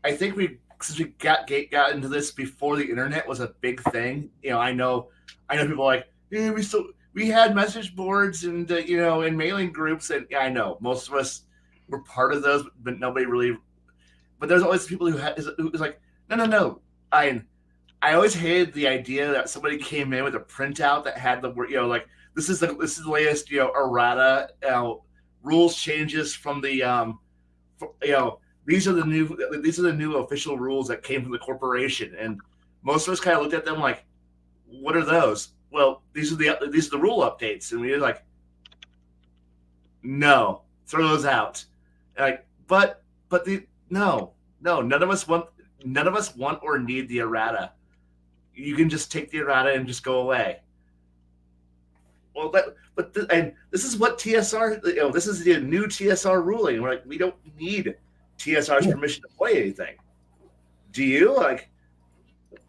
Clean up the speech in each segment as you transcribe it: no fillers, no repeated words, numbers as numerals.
I think since we got into this before the internet was a big thing. I know people like, we had message boards and and mailing groups, and yeah, I know most of us were part of those, but nobody really. But there's always people who was like, no, no, no. I always hated the idea that somebody came in with a printout that had the word, like this is the latest, errata, rules changes from the you know these are the new official rules that came from the corporation, and most of us kind of looked at them like, what are those? Well, these are the rule updates, and we were like, no, throw those out. And like, but the no, none of us want or need the errata. You can just take the errata and just go away. Well, and this is what TSR, this is the new TSR ruling. We're like, we don't need TSR's permission to play anything. Do you? Like,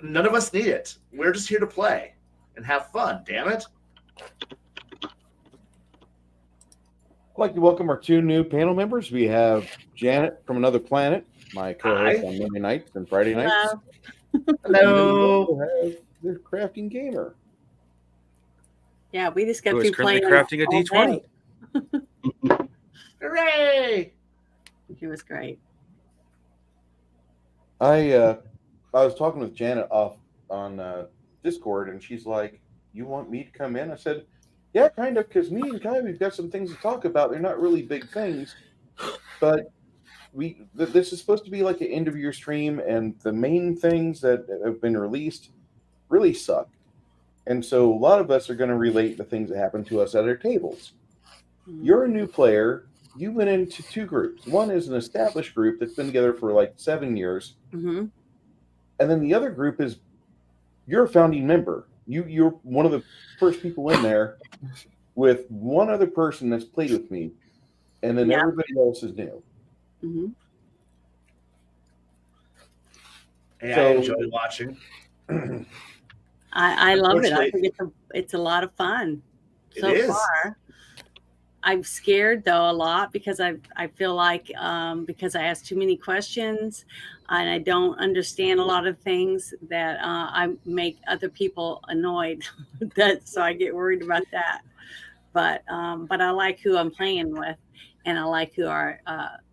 none of us need it. We're just here to play and have fun. Damn it! I'd like to welcome our two new panel members. We have Janet from Another Planet, my co-host on Monday nights and Friday nights. Hello. And we also have the Crafting Gamer. Yeah, we just got through currently playing crafting a D20. Hooray! He was great. I was talking with Janet off on Discord, and she's like, "You want me to come in?" I said, "Yeah, kind of, because me and Kai, we've got some things to talk about. They're not really big things, but this is supposed to be like an end of year stream, and the main things that have been released really suck. And so a lot of us are going to relate the things that happened to us at our tables. You're a new player. You went into two groups. One is an established group that's been together for like 7 years. Mm-hmm. And then the other group is you're a founding member. You're one of the first people in there with one other person that's played with me. And then everybody else is new." Mm-hmm. Hey, I enjoy watching. I love it. I think it's a lot of fun so far. I'm scared though a lot because I feel like because I ask too many questions and I don't understand a lot of things that I make other people annoyed. So I get worried about that. But I like who I'm playing with, and I like who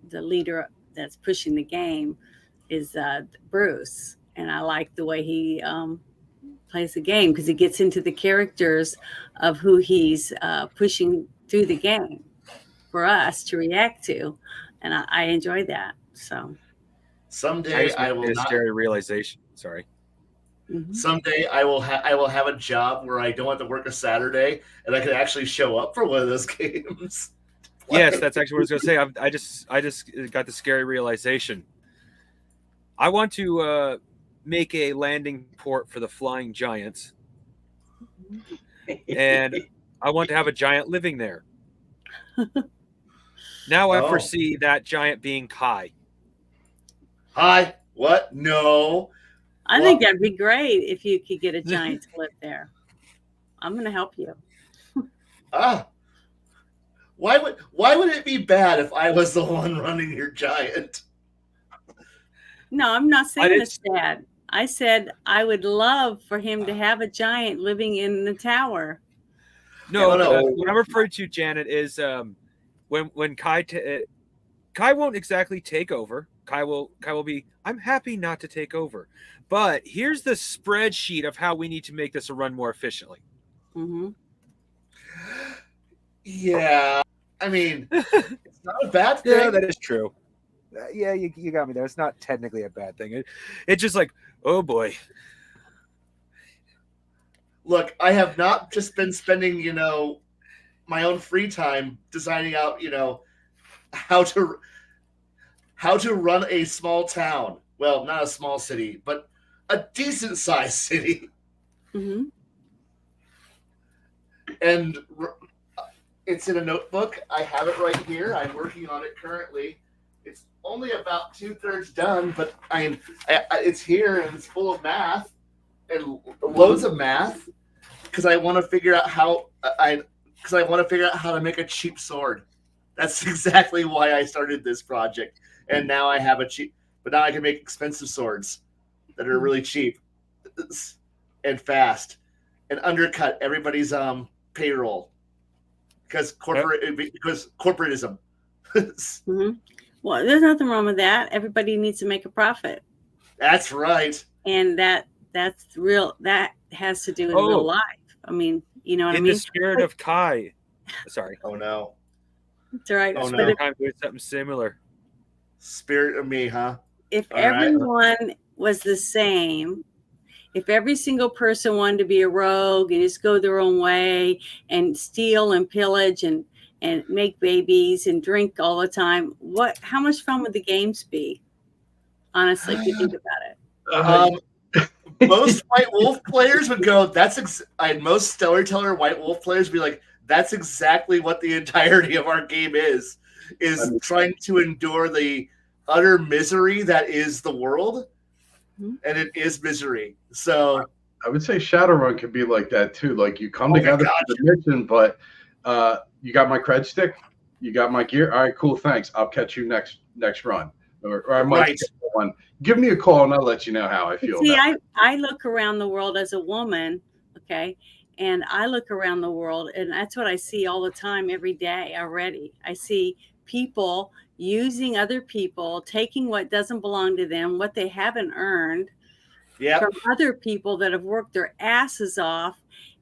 the leader that's pushing the game is Bruce, and I like the way he plays the game because he gets into the characters of who he's pushing through the game for us to react to, and I enjoy that. So someday I will not. Scary realization. Sorry. Mm-hmm. Someday I will have a job where I don't have to work a Saturday and I can actually show up for one of those games. Yes, that's actually what I was going to say. I just got the scary realization. I want to make a landing port for the flying giants, and I want to have a giant living there. Now I foresee that giant being Kai. Hi? What? No. I think that'd be great if you could get a giant to live there. I'm going to help you. Why would it be bad if I was the one running your giant? No, I'm not saying it's bad. I said I would love for him to have a giant living in the tower. No. What I'm referring to, Janet, is when Kai Kai won't exactly take over. Kai will be, I'm happy not to take over. But here's the spreadsheet of how we need to make this a run more efficiently. Mm-hmm. Yeah. I mean, it's not a bad thing. Yeah, that is true. Yeah, you got me there. It's not technically a bad thing. It's just like, oh boy. Look, I have not just been spending, my own free time designing out, how to run a small town. Well, not a small city, but a decent sized city. Mm-hmm. And it's in a notebook. I have it right here. I'm working on it currently. It's only about 2/3 done, but it's here and it's full of math and loads of math because I want to figure out how to make a cheap sword. That's exactly why I started this project. And now I have a cheap. but now I can make expensive swords that are really cheap and fast and undercut everybody's payroll because corporatism. Mm-hmm. Well, there's nothing wrong with that. Everybody needs to make a profit. That's right. And that's real. That has to do in real life. I mean, you know what I mean? In the spirit of Kai. Sorry. Oh, no. That's right. Oh, no. I'm doing something similar. Spirit of me, huh? If everyone was the same, if every single person wanted to be a rogue and just go their own way and steal and pillage and make babies and drink all the time, how much fun would the games be? Honestly, if you think about it. Most White Wolf players would go, most Storyteller White Wolf players would be like, that's exactly what the entirety of our game is trying to endure the utter misery that is the world. Mm-hmm. And it is misery. So I would say Shadowrun could be like that too. Like you come together for the mission, but you got my cred stick, you got my gear. All right, cool, thanks. I'll catch you next run. Or I might get one. Give me a call and I'll let you know how I feel. See, I look around the world as a woman, okay? And I look around the world and that's what I see all the time, every day already. I see people using other people, taking what doesn't belong to them, what they haven't earned from other people that have worked their asses off.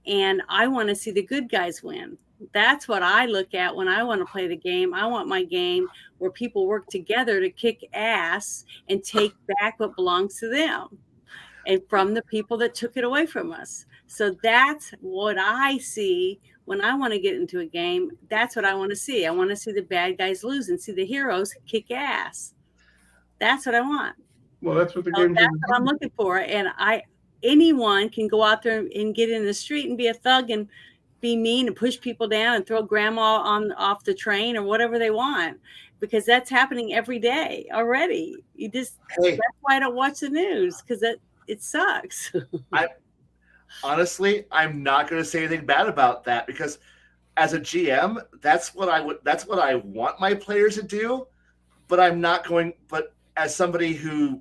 And I want to see the good guys win. That's what I look at when I want to play the game. I want my game where people work together to kick ass and take back what belongs to them and from the people that took it away from us. So that's what I see when I want to get into a game. That's what I want to see. I want to see the bad guys lose and see the heroes kick ass. That's what I want. Well, that's what the game. That's what I'm looking for. And anyone can go out there and get in the street and be a thug and be mean and push people down and throw grandma off the train or whatever they want, because that's happening every day already. That's why I don't watch the news, because it sucks. Honestly, I'm not going to say anything bad about that, because as a GM, that's what I want my players to do. But but as somebody who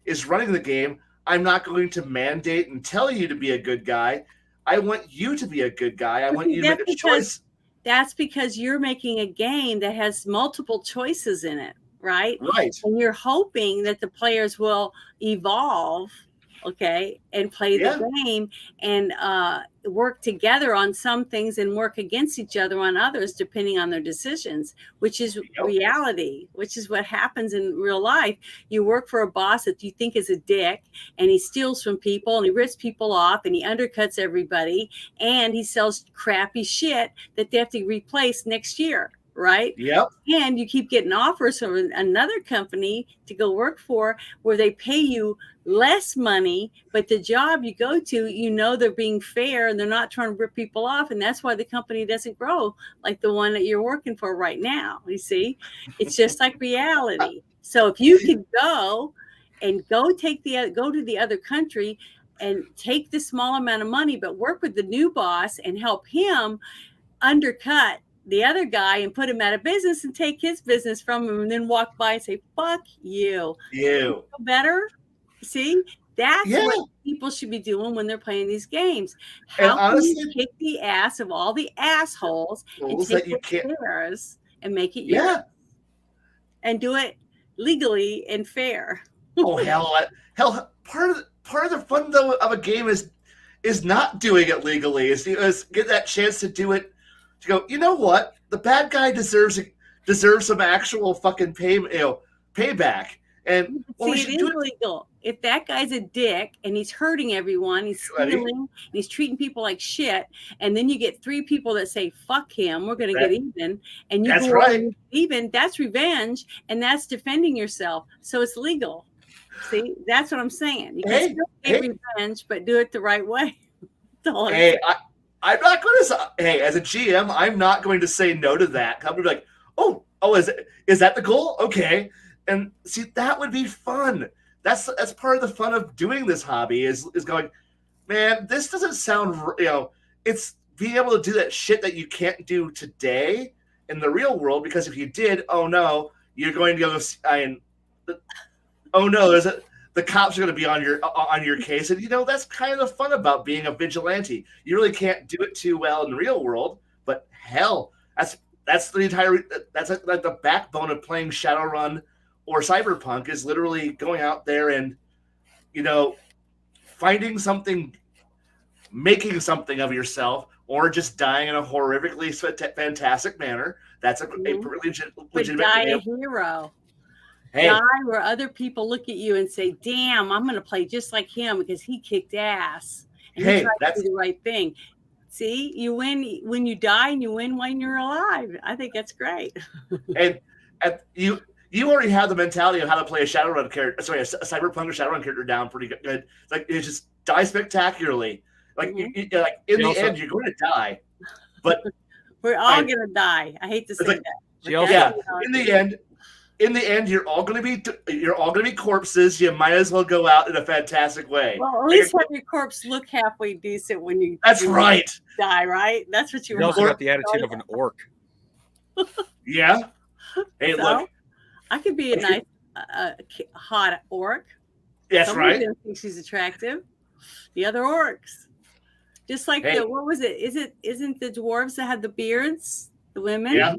is running the game, I'm not going to mandate and tell you to be a good guy. I want you to be a good guy. I want you to make a choice. That's because you're making a game that has multiple choices in it, right? Right. And you're hoping that the players will evolve, okay, and play the game and work together on some things and work against each other on others, depending on their decisions, which is reality, which is what happens in real life. You work for a boss that you think is a dick, and he steals from people and he rips people off and he undercuts everybody and he sells crappy shit that they have to replace next year. Right? Yep. And you keep getting offers from another company to go work for where they pay you less money, but the job you go to, you know, they're being fair and they're not trying to rip people off. And that's why the company doesn't grow like the one that you're working for right now. You see, it's just like reality. So if you could go to the other country and take the small amount of money, but work with the new boss and help him undercut the other guy and put him out of business and take his business from him and then walk by and say, fuck you. You feel better? See, that's what people should be doing when they're playing these games. How can you kick the ass of all the assholes and take theirs and make it yours? And do it legally and fair. Oh, hell, part of the fun though of a game is not doing it legally, is get that chance to do it. To go, you know what? The bad guy deserves some actual fucking payback. And it is illegal. If that guy's a dick and he's hurting everyone, he's stealing, and he's treating people like shit, and then you get 3 people that say fuck him, we're going to get even, and you go even, that's revenge, and that's defending yourself. So it's legal. See, that's what I'm saying. You can still get revenge, but do it the right way. I'm not going to. Hey, as a GM, I'm not going to say no to that. I'm going to be like, oh, is that the goal? Okay, and see, that would be fun. That's part of the fun of doing this hobby is going, man, this doesn't sound. It's being able to do that shit that you can't do today in the real world, because if you did, oh no, you're going to go. oh no, the cops are going to be on your case, and that's kind of the fun about being a vigilante. You really can't do it too well in the real world, but hell, that's the entire that's like the backbone of playing Shadowrun or Cyberpunk is literally going out there and finding something, making something of yourself, or just dying in a horrifically fantastic manner. That's a legitimate. But die a hero. Hey. Die where other people look at you and say, "Damn, I'm going to play just like him because he kicked ass and he tried to do the right thing." See, you win when you die, and you win when you're alive. I think that's great. and you already have the mentality of how to play a Shadowrun character. Sorry, a Cyberpunk or Shadowrun character down pretty good. Like you just die spectacularly. Like, like in the end, you're going to die. But we're all going to die. I hate to say that. Yeah, in the end, you're all going to be corpses. You might as well go out in a fantastic way. Well, at least have your corpse look halfway decent when you. That's right. Die, right? That's what you. You also got the attitude of an orc. Yeah. Hey, look. I could be a nice, hot orc. That's right. Some think she's attractive. The other orcs, just like what was it? Isn't the dwarves that have the beards? The women. Yeah.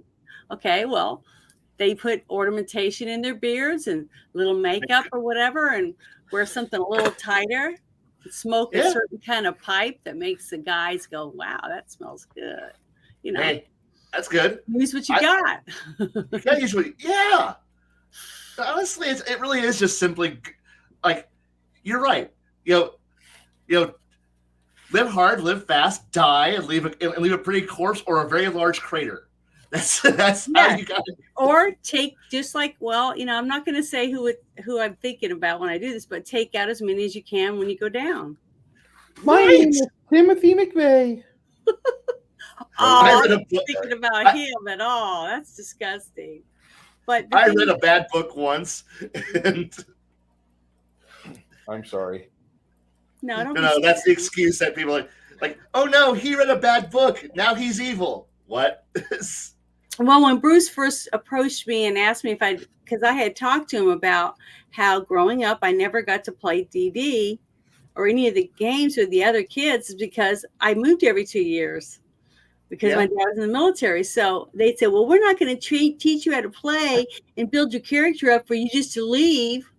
Okay. Well. They put ornamentation in their beards and little makeup or whatever, and wear something a little tighter. Smoke a certain kind of pipe that makes the guys go, "Wow, that smells good." Hey, that's good. Use what you got. Yeah, usually, yeah. Honestly, it really is just simply like you're right. Live hard, live fast, die, and leave a pretty corpse or a very large crater. That's how you got it. Or take just like I'm not going to say who I'm thinking about when I do this, but take out as many as you can when you go down. My name is Timothy McVeigh. I'm not thinking about him at all. That's disgusting. But I read a bad book once, and I'm sorry. No, that's the excuse that people are like, oh no, he read a bad book. Now he's evil. What? Well, when Bruce first approached me and asked me because I had talked to him about how growing up, I never got to play DD or any of the games with the other kids because I moved every 2 years because my dad was in the military. So they said, well, we're not going to teach you how to play and build your character up for you just to leave.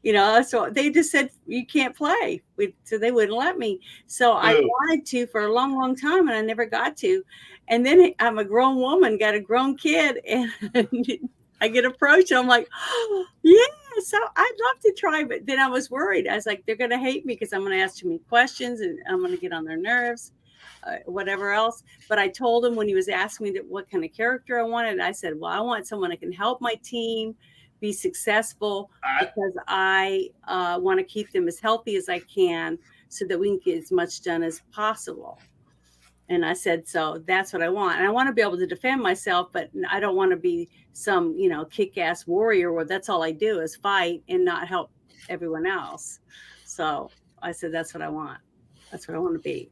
So they just said, you can't play. So they wouldn't let me. So I wanted to for a long, long time, and I never got to. And then I'm a grown woman, got a grown kid, and I get approached. And I'm like, oh, yeah, so I'd love to try. But then I was worried. I was like, they're going to hate me because I'm going to ask too many questions, and I'm going to get on their nerves, whatever else. But I told him when he was asking me what kind of character I wanted, I said, well, I want someone that can help my team be successful because I want to keep them as healthy as I can so that we can get as much done as possible. And I said, so that's what I want. And I want to be able to defend myself, but I don't want to be some, kick-ass warrior where that's all I do is fight and not help everyone else. So I said, that's what I want. That's what I want to be.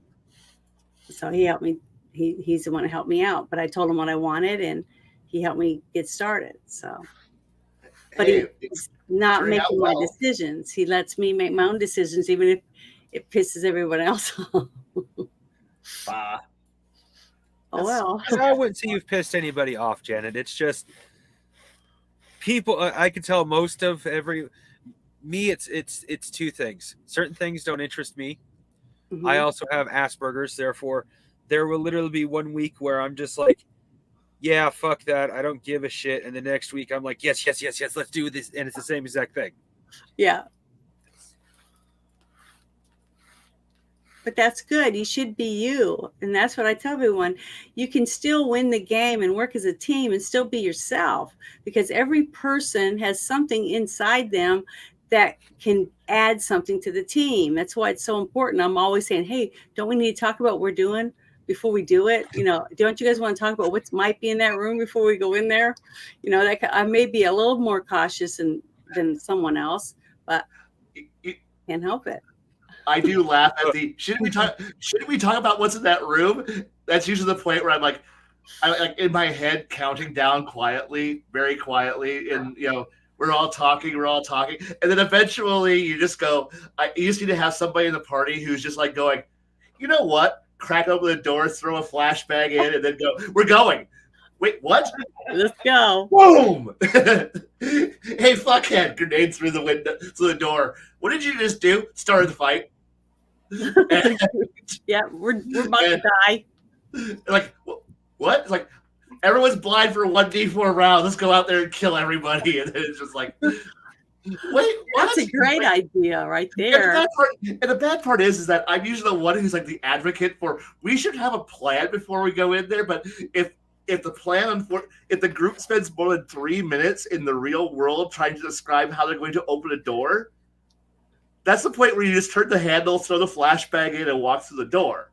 So he helped me. He's the one who helped me out, but I told him what I wanted and he helped me get started. So. But he's not making my decisions. He lets me make my own decisions, even if it pisses everyone else off. Oh, well. I wouldn't say you've pissed anybody off, Janet. It's just people. I can tell most of me. It's two things. Certain things don't interest me. Mm-hmm. I also have Asperger's. Therefore, there will literally be 1 week where I'm just like, yeah, fuck that. I don't give a shit. And the next week I'm like, yes, let's do this. And it's the same exact thing. Yeah. But that's good. You should be you. And that's what I tell everyone. You can still win the game and work as a team and still be yourself because every person has something inside them that can add something to the team. That's why it's so important. I'm always saying, hey, don't we need to talk about what we're doing before we do it? Don't you guys want to talk about what might be in that room before we go in there? I may be a little more cautious than someone else, but can't help it. I do laugh at shouldn't we talk about what's in that room? That's usually the point where I'm like in my head counting down quietly, very quietly, and we're all talking, and then eventually you just go. You just need to have somebody in the party who's just like going, you know what? Crack open the door, throw a flashbang in, and then go. We're going. Wait, what? Let's go. Boom! Hey, fuckhead! Grenade through the window, through the door. What did you just do? Started the fight. Yeah, we're about to die. Like, what? It's like, everyone's blind for 1d4 rounds. Let's go out there and kill everybody. And then it's just like, wait, what? That's a great idea right there. And the bad part is that I'm usually the one who's like the advocate for, we should have a plan before we go in there. But if the group spends more than 3 minutes in the real world trying to describe how they're going to open a door, that's the point where you just turn the handle, throw the flashbang in, and walk through the door.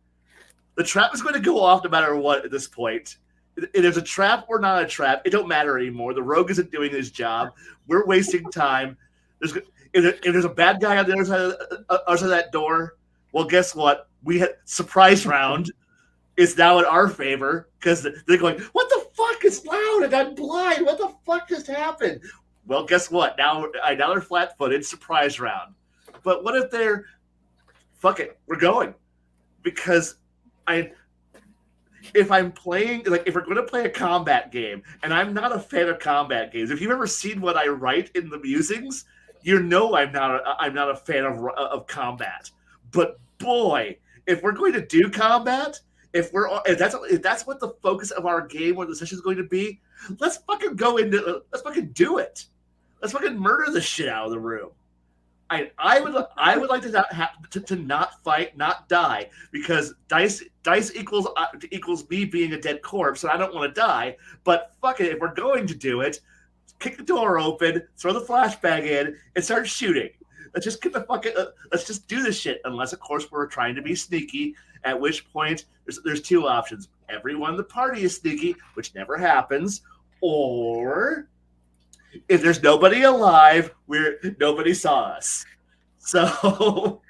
The trap is going to go off no matter what at this point. If there's a trap or not a trap, it don't matter anymore. The rogue isn't doing his job. We're wasting time. If there's a bad guy on the other side of that door, well, guess what? We had surprise round. Is now in our favor because they're going, what the fuck is loud and I'm blind? What the fuck just happened? Well, guess what? Now they're flat-footed, surprise round. But what if they're, fuck it, we're going. Because if I'm playing, like if we're going to play a combat game, and I'm not a fan of combat games, if you've ever seen what I write in the musings, you know I'm not a fan of combat. But boy, if we're going to do combat, if that's what the focus of our game or the session is going to be, let's fucking let's fucking do it. Let's fucking murder the shit out of the room. I would like to not fight, not die, because dice equals me being a dead corpse, and I don't want to die. But fuck it, if we're going to do it, kick the door open, throw the flashbang in, and start shooting. Let's just get the fucking. Let's just do this shit. Unless, of course, we're trying to be sneaky. At which point, there's two options: everyone in the party is sneaky, which never happens, or if there's nobody alive, nobody saw us. So,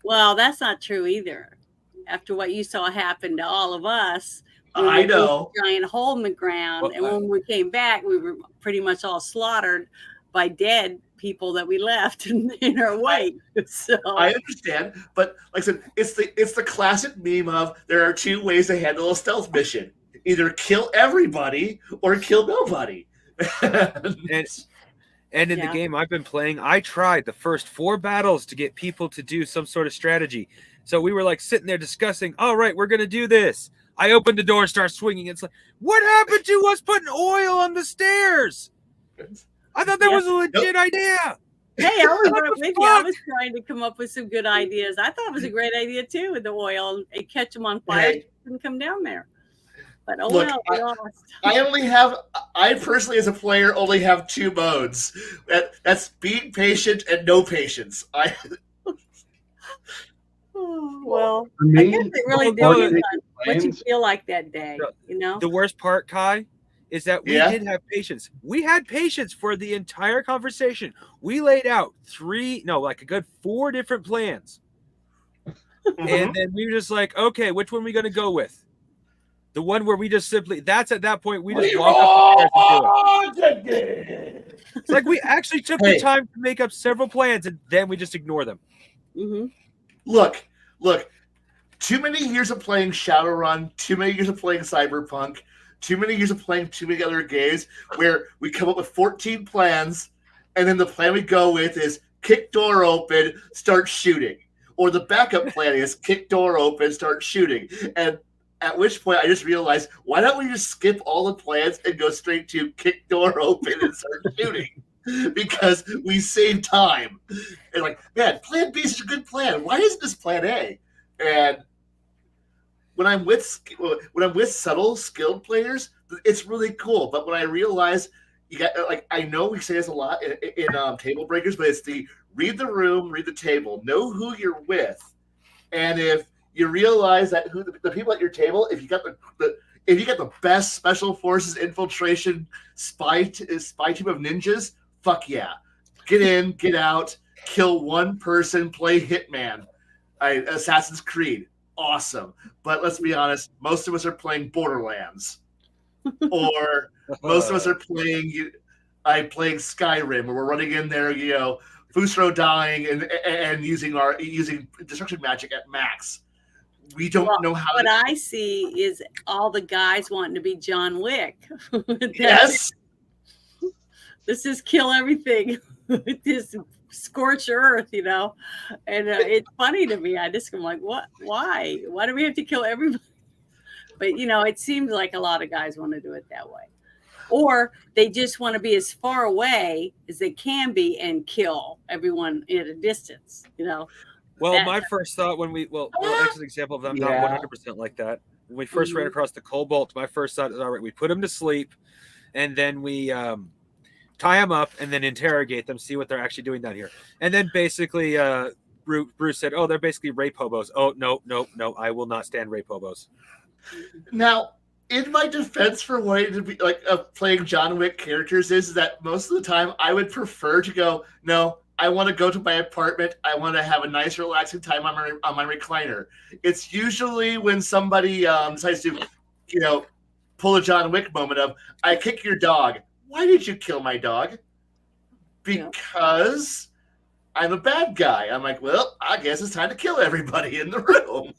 well, that's not true either. After what you saw happen to all of us, I know, a giant hole in the ground, and when we came back, we were pretty much all slaughtered by dead people that we left in our wake. So I understand, but like I said, it's the classic meme of there are two ways to handle a stealth mission: either kill everybody or kill nobody. And in the game I've been playing, I tried the first 4 battles to get people to do some sort of strategy. So we were like sitting there discussing, all right, we're going to do this. I opened the door and start swinging. It's like, what happened to us putting oil on the stairs? I thought that was a legit idea. Hey, I was right with you. I was trying to come up with some good ideas. I thought it was a great idea too with the oil and catch them on fire and come down there. But look, I personally as a player only have 2 modes. That's being patient and no patience. Well, I guess it really depends on what you feel like that day, you know? The worst part, Kai, is that we did have patience. We had patience for the entire conversation. We laid out a good 4 different plans. And then we were just like, okay, which one are we going to go with? The one where we just simply, that's at that point, we just walk up the stairs and do it. It's like we actually took the time to make up several plans and then we just ignore them. Mm-hmm. Look, too many years of playing Shadowrun, too many years of playing Cyberpunk, too many years of playing too many other games where we come up with 14 plans and then the plan we go with is kick door open, start shooting. Or the backup plan is kick door open, start shooting. And at which point I just realized, why don't we just skip all the plans and go straight to kick door open and start shooting? Because we save time. And like, man, plan B is a good plan. Why isn't this plan A? And when I'm with subtle, skilled players, it's really cool. But when I realize you got, like, I know we say this a lot in Table Breakers, but it's the read the room, read the table, know who you're with, and if you realize that who the people at your table, if you got the best special forces infiltration spy team of ninjas, fuck yeah, get in, get out, kill one person, play Hitman, Assassin's Creed, awesome. But let's be honest, most of us are playing Borderlands, or most of us are playing playing Skyrim, where we're running in there, Fusro dying and using destruction magic at max. We don't know how. What I see is all the guys wanting to be John Wick. Yes. This is kill everything. This scorch earth, and it's funny to me. I'm like, what? Why? Why do we have to kill everybody? But it seems like a lot of guys want to do it that way, or they just want to be as far away as they can be and kill everyone at a distance. Well, my first thought that's an example of them not 100% like that. When we first ran across the Cobalt, my first thought is, all right, we put them to sleep, and then we tie them up and then interrogate them, see what they're actually doing down here. And then basically Bruce said, oh, they're basically rape hobos. Oh, no, I will not stand rape hobos. Now, in my defense for wanting to be playing John Wick characters is that most of the time I would prefer to go, no, I want to go to my apartment. I want to have a nice, relaxing time on my recliner. It's usually when somebody decides to, pull a John Wick moment of, I kick your dog. Why did you kill my dog? Because I'm a bad guy. I'm like, well, I guess it's time to kill everybody in the room.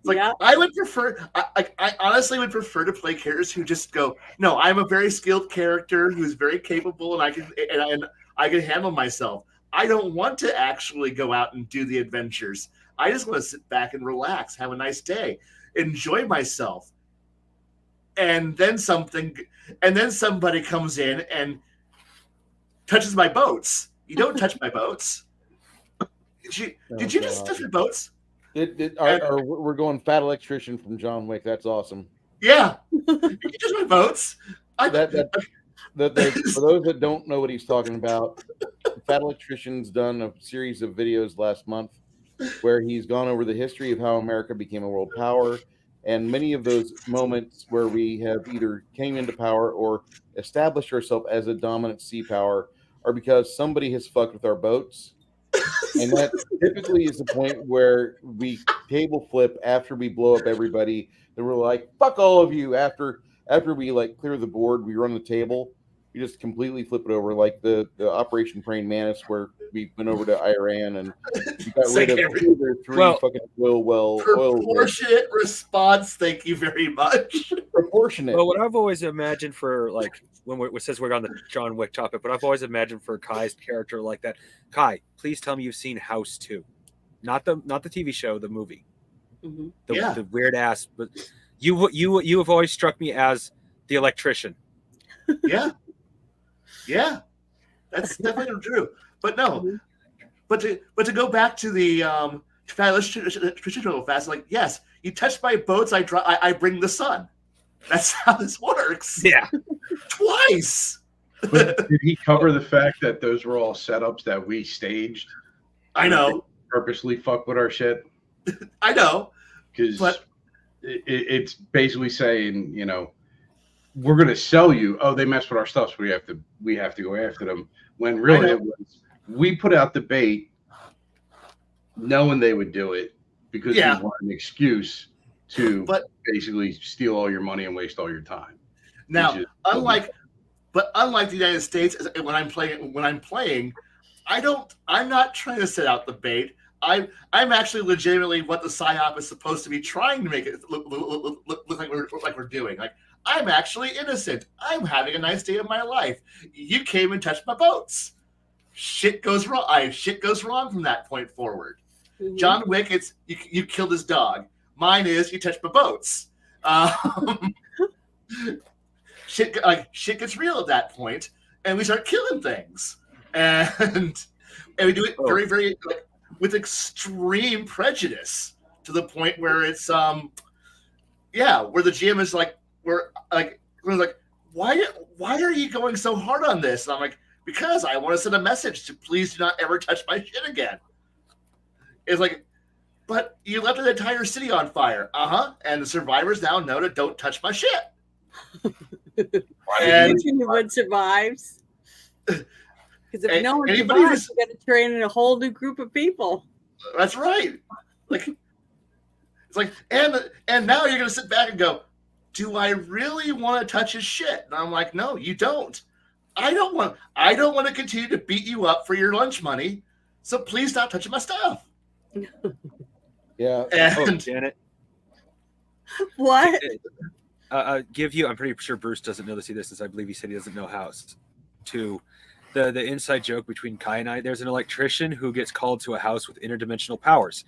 I would prefer. I honestly would prefer to play characters who just go, no, I'm a very skilled character who's very capable, and I can handle myself. I don't want to actually go out and do the adventures. I just want to sit back and relax, have a nice day, enjoy myself. And then somebody comes in and touches my boats. You don't touch my boats. Did you just touch my boats? We're going fat electrician from John Wick. That's awesome. Yeah, you touch my boats. For those that don't know what he's talking about, Fat Electrician's done a series of videos last month where he's gone over the history of how America became a world power. And many of those moments where we have either came into power or established ourselves as a dominant sea power are because somebody has fucked with our boats. And that typically is the point where we table flip after we blow up everybody. And we're like, fuck all of you. After we clear the board, we run the table. We just completely flip it over, like the Operation Praying Mantis, where we went over to Iran and we got rid of their three fucking oil proportionate response. Thank you very much. Proportionate. Well, what I've always imagined for since we're on the John Wick topic, but I've always imagined for Kai's character like that. Kai, please tell me you've seen House 2, not the TV show, the movie. Mm-hmm. The weird ass, but you have always struck me as the electrician. Yeah, that's definitely true. But no, but to go back to the traditional fast, yes, you touch my boats, I bring the sun. That's how this works. Yeah, twice. But did he cover the fact that those were all setups that we staged? I know. Purposely fuck with our shit. I know. Because it's basically saying, we're going to sell you. Oh, they mess with our stuff, so we have to go after them. When really it was, we put out the bait, knowing they would do it because we want an excuse to basically steal all your money and waste all your time. Now, unlike the United States, when I'm playing, I'm not trying to set out the bait. I'm actually legitimately what the PSYOP is supposed to be trying to make it look like we're doing. I'm actually innocent. I'm having a nice day of my life. You came and touched my boats. Shit goes wrong. Shit goes wrong from that point forward. Mm-hmm. John Wick, it's you killed his dog. Mine is you touched my boats. Shit gets real at that point, and we start killing things, and we do it very, very with extreme prejudice to the point where it's where the GM is we're like, why are you going so hard on this? And I'm like, because I want to send a message to please do not ever touch my shit again. It's like, but you left an entire city on fire. And the survivors now know to don't touch my shit. And anyone survives. Because if no one survives, you got to train in a whole new group of people. That's right. It's like, and now you're going to sit back and go, do I really want to touch his shit? And I'm like, no, you don't. I don't want to continue to beat you up for your lunch money. So please stop touching my stuff. Yeah. And Janet. What? Give you, I'm pretty sure Bruce doesn't know this either, since I believe he said he doesn't know how. To the inside joke between Kai and I, there's an electrician who gets called to a house with interdimensional powers.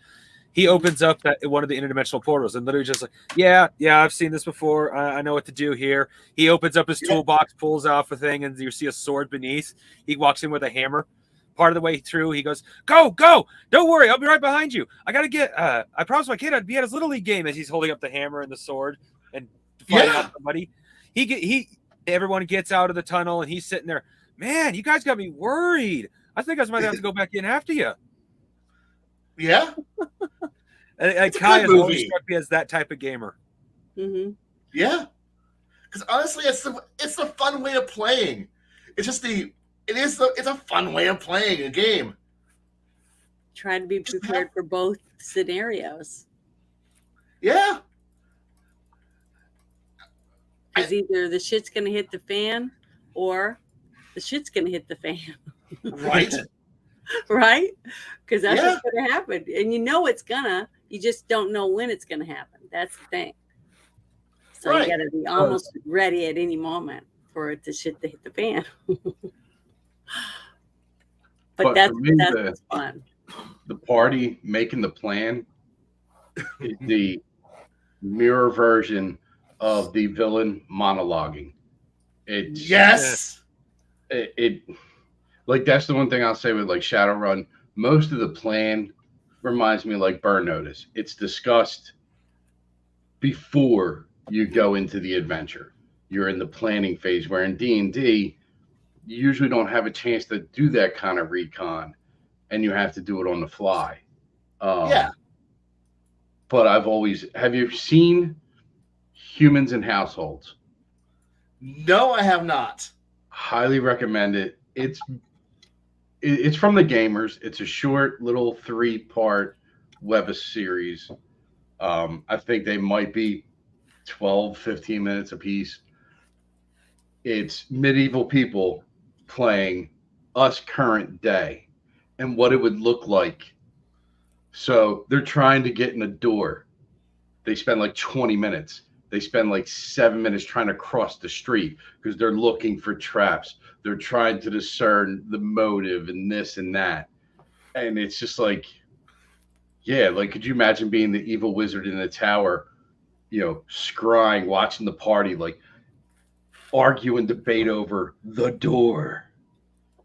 He opens up one of the interdimensional portals and literally just like, yeah, I've seen this before. I know what to do here. He opens up his toolbox, pulls off a thing, and you see a sword beneath. He walks in with a hammer. Part of the way through, he goes, go, don't worry, I'll be right behind you. I gotta get, I promised my kid I'd be at his Little League game, as he's holding up the hammer and the sword and fighting out somebody. Everyone gets out of the tunnel and he's sitting there, man, you guys got me worried. I think I might have to go back in after you. Yeah. And Kai has always struck me as that type of gamer. Mm-hmm. Yeah. Because honestly, it's the fun way of playing. It's a fun way of playing a game. Try to be prepared for both scenarios. Yeah. Because either the shit's going to hit the fan or the shit's going to hit the fan. Right. Right? Because that's what's going to happen. And you know it's going to. You just don't know when it's going to happen. That's the thing. So you got to be almost ready at any moment for the shit to hit the fan. But that's fun. The party making the plan is the mirror version of the villain monologuing. It's it like that's the one thing I'll say with like Shadowrun. Most of the plan reminds me of like Burn Notice. It's discussed before you go into the adventure. You're in the planning phase, where in D&D you usually don't have a chance to do that kind of recon, and you have to do it on the fly. But have you seen Humans in Households? No, I have not. Highly recommend it. It's from the gamers. It's a short little 3-part web series. I think they might be 12, 15 minutes a piece. It's medieval people playing us current day and what it would look like. So they're trying to get in a door. They spend like 20 minutes. They spend like 7 minutes trying to cross the street because they're looking for traps. They're trying to discern the motive and this and that. And it's just like, yeah, like, could you imagine being the evil wizard in the tower, scrying, watching the party, like argue and debate over the door.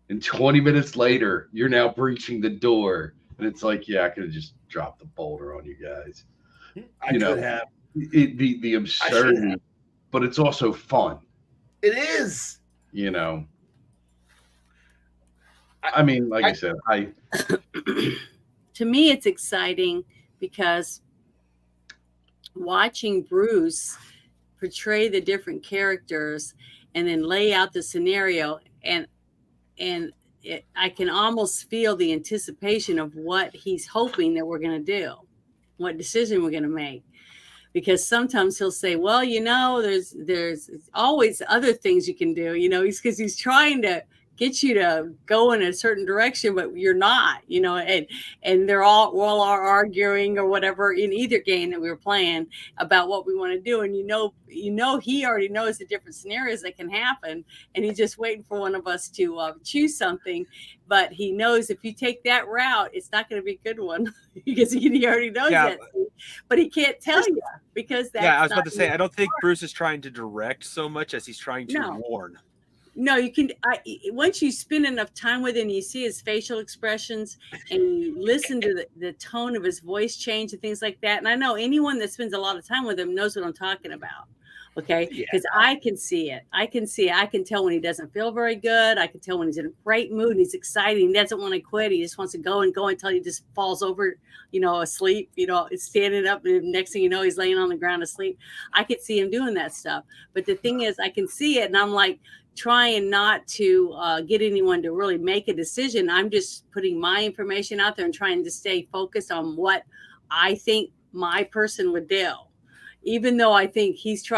And 20 minutes later, you're now breaching the door. And it's like, yeah, I could have just dropped the boulder on you guys. I could have. The absurdity, but it's also fun. It is. I mean, like I said, to me, it's exciting because watching Bruce portray the different characters and then lay out the scenario, and I can almost feel the anticipation of what he's hoping that we're going to do, what decision we're going to make. Because sometimes he'll say, well, there's always other things you can do, because he's trying to get you to go in a certain direction, but you're not, and we're all arguing or whatever in either game that we were playing about what we want to do. And he already knows the different scenarios that can happen, and he's just waiting for one of us to choose something. But he knows if you take that route, it's not going to be a good one because he already knows that. But he can't tell you because that's I was about to say, I don't think Bruce is trying to direct so much as he's trying to warn. No, you can. Once you spend enough time with him, you see his facial expressions, and you listen to the tone of his voice change and things like that. And I know anyone that spends a lot of time with him knows what I'm talking about. Okay, because I can see it. I can tell when he doesn't feel very good. I can tell when he's in a great mood and he's excited. He doesn't want to quit. He just wants to go until he just falls over, asleep. It's standing up, and next thing you know, he's laying on the ground asleep. I could see him doing that stuff. But the thing is, I can see it, and I'm like trying not to get anyone to really make a decision. I'm just putting my information out there and trying to stay focused on what I think my person would do. even though I think he's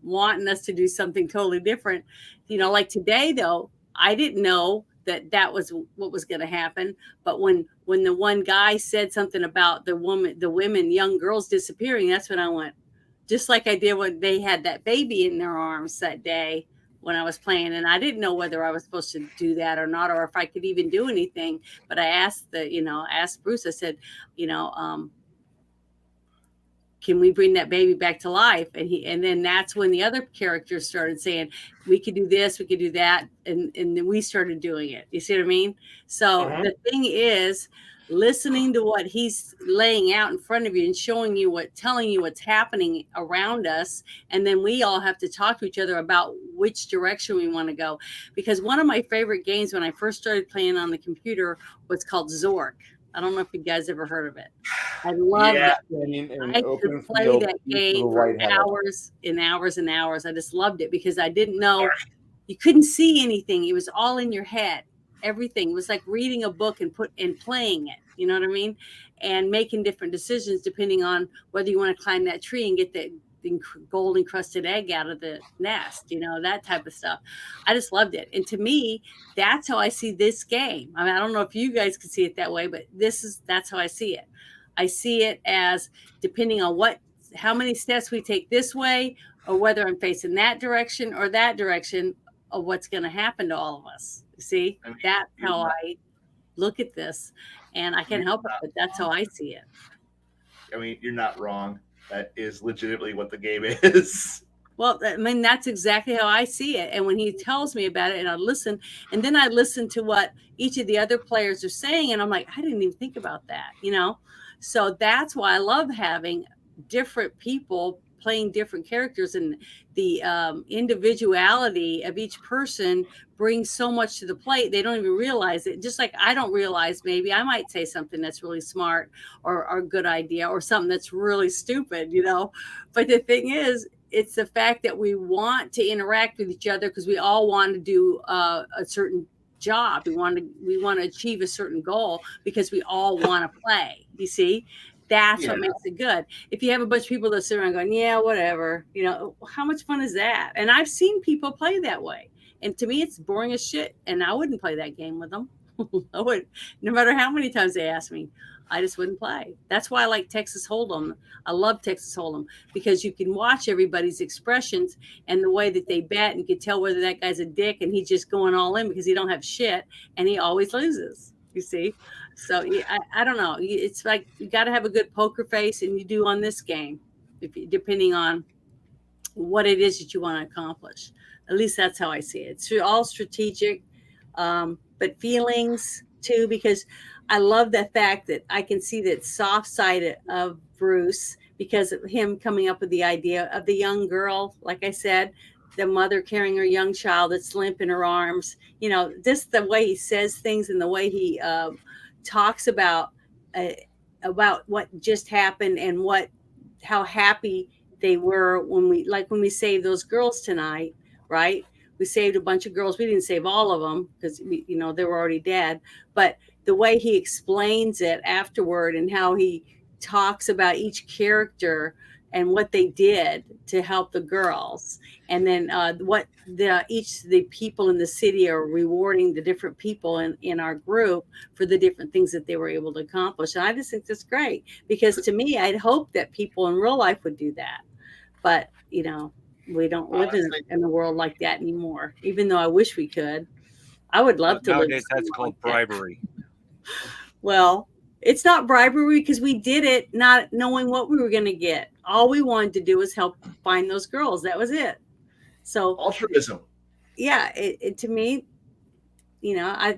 wanting us to do something totally different. Like today, though, I didn't know that was what was going to happen. But when the one guy said something about the women, young girls disappearing, that's when I went, just like I did when they had that baby in their arms that day when I was playing, and I didn't know whether I was supposed to do that or not, or if I could even do anything. But I asked Bruce, I said, can we bring that baby back to life? And then that's when the other characters started saying, we could do this, we could do that. And then we started doing it. You see what I mean? So the thing is, listening to what he's laying out in front of you and telling you what's happening around us. And then we all have to talk to each other about which direction we want to go. Because one of my favorite games when I first started playing on the computer was called Zork. I don't know if you guys ever heard of it. I love that game. I could play that game for hours and hours and hours. I just loved it because I didn't know, you couldn't see anything. It was all in your head. Everything was like reading a book and playing it. You know what I mean? And making different decisions depending on whether you want to climb that tree and get the gold encrusted egg out of the nest, that type of stuff. I just loved it. And to me, that's how I see this game. I mean, I don't know if you guys can see it that way, but that's how I see it. I see it as depending on how many steps we take this way, or whether I'm facing that direction or that direction, of what's going to happen to all of us. See, that's how I look at this, and I can't help it, but that's how I see it. I mean, you're not wrong. That is legitimately what the game is. Well, I mean, that's exactly how I see it. And when he tells me about it and I listen, and then I listen to what each of the other players are saying, and I'm like, I didn't even think about that, So that's why I love having different people playing different characters, and the individuality of each person brings so much to the plate. They don't even realize it. Just like I don't realize, maybe I might say something that's really smart or a good idea, or something that's really stupid, But the thing is, it's the fact that we want to interact with each other because we all want to do a certain job. We want to achieve a certain goal because we all want to play. You see? That's what makes it good. If you have a bunch of people that sit around going, yeah, whatever, how much fun is that? And I've seen people play that way. And to me, it's boring as shit. And I wouldn't play that game with them. I would, no matter how many times they ask me, I just wouldn't play. That's why I like Texas Hold'em. I love Texas Hold'em because you can watch everybody's expressions and the way that they bet, and you can tell whether that guy's a dick and he's just going all in because he don't have shit, and he always loses. You see? So I don't know. It's like you got to have a good poker face, and you do on this game, depending on what it is that you want to accomplish. At least that's how I see it. It's all strategic, but feelings too, because I love the fact that I can see that soft side of Bruce because of him coming up with the idea of the young girl, like I said, the mother carrying her young child that's limp in her arms. Just the way he says things and the way he talks about what just happened and how happy they were when we saved those girls tonight, right? We saved a bunch of girls. We didn't save all of them because they were already dead. But the way he explains it afterward and how he talks about each character and what they did to help the girls, and then what the people in the city are rewarding the different people in our group for the different things that they were able to accomplish. And I just think that's great because to me, I'd hope that people in real life would do that. But, we don't live in a world like that anymore, even though I wish we could. I would love to. Nowadays, that's called bribery. Well, it's not bribery because we did it not knowing what we were going to get. All we wanted to do was help find those girls. That was it. So altruism. Yeah, it to me,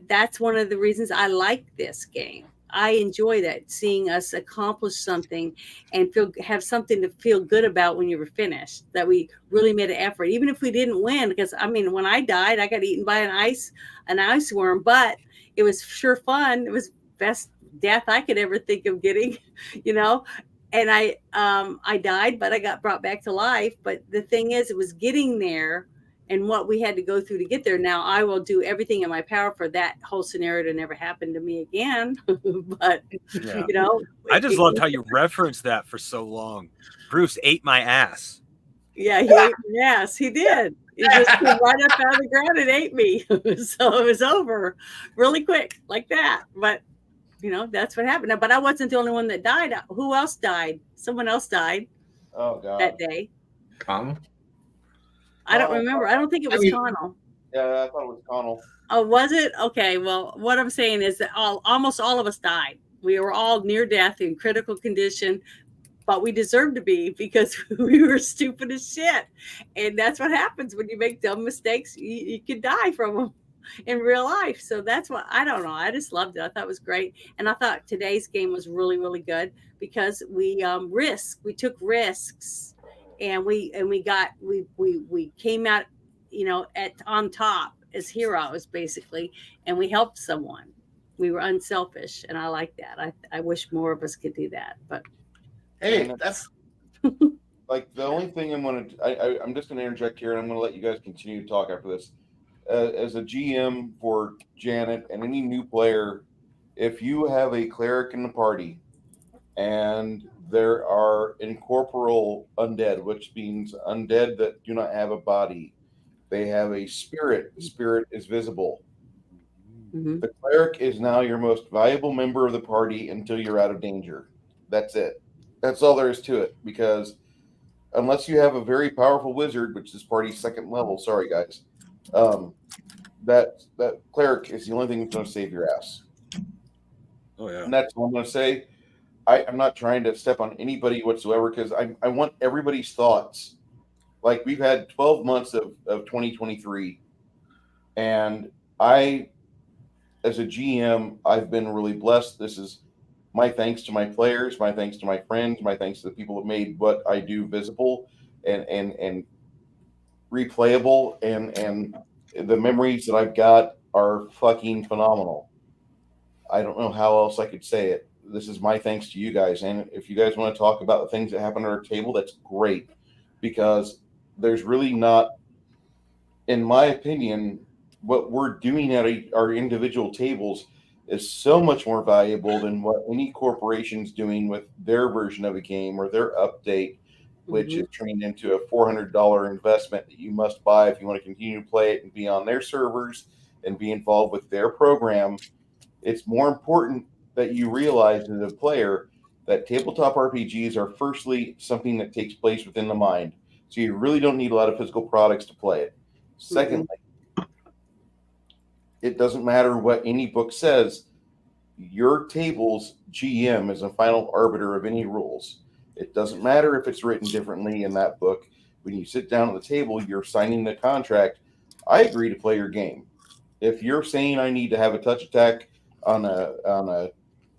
that's one of the reasons I like this game. I enjoy that, seeing us accomplish something and have something to feel good about when you were finished, that we really made an effort, even if we didn't win. Because when I died, I got eaten by an ice worm, but it was sure fun. It was best death I could ever think of getting, and I died, but I got brought back to life. But the thing is, it was getting there and what we had to go through to get there. Now I will do everything in my power for that whole scenario to never happen to me again. But Yeah. you know, I just loved how you referenced that for so long. Bruce ate my ass. yeah, he ate my ass. He did. He just came right up out of the ground and ate me. So it was over really quick like that. But you know, that's what happened. But I wasn't the only one that died. Who else died? Someone else died Oh God. that day. Connell? I don't remember. I don't think it was Connell. Yeah, I thought it was Connell. Oh, was it? Okay. Well, what I'm saying is that almost all of us died. We were all near death in critical condition, but we deserved to be because we were stupid as shit. And that's what happens when you make dumb mistakes. You can die from them in real life. So that's what, I don't know. I just loved it. I thought it was great. And I thought today's game was really, really good because we took risks, and we came out, you know, on top as heroes basically, and we helped someone. We were unselfish, and I like that. I wish more of us could do that. But hey, that's like the only thing I'm just gonna interject here, and I'm gonna let you guys continue to talk after this. As a GM for Janet and any new player, if you have a cleric in the party and there are incorporeal undead, which means undead that do not have a body, they have a spirit. The spirit is visible. mm-hmm. The cleric is now your most valuable member of the party until you're out of danger. That's it. That's all there is to it. Because unless you have a very powerful wizard, which is party's second level, sorry guys, that cleric is the only thing that's going to save your ass. Oh yeah. And that's what I'm going to say. I'm not trying to step on anybody whatsoever because I want everybody's thoughts. Like we've had 12 months of 2023, and I, as a GM, I've been really blessed. This is my thanks to my players, my thanks to my friends, my thanks to the people that made what I do visible and replayable, and the memories that I've got are fucking phenomenal. I don't know how else I could say it. This is my thanks to you guys. And if you guys want to talk about the things that happen at our table, that's great, because there's really not, in my opinion, what we're doing at our individual tables is so much more valuable than what any corporation's doing with their version of a game or their update, which is turning into a $400 investment that you must buy if you want to continue to play it and be on their servers and be involved with their program. It's more important that you realize as a player that tabletop RPGs are firstly something that takes place within the mind. So you really don't need a lot of physical products to play it. Secondly, it doesn't matter what any book says. Your table's GM is a final arbiter of any rules. It doesn't matter if it's written differently in that book. When you sit down at the table, you're signing the contract. I agree to play your game. If you're saying I need to have a touch attack on a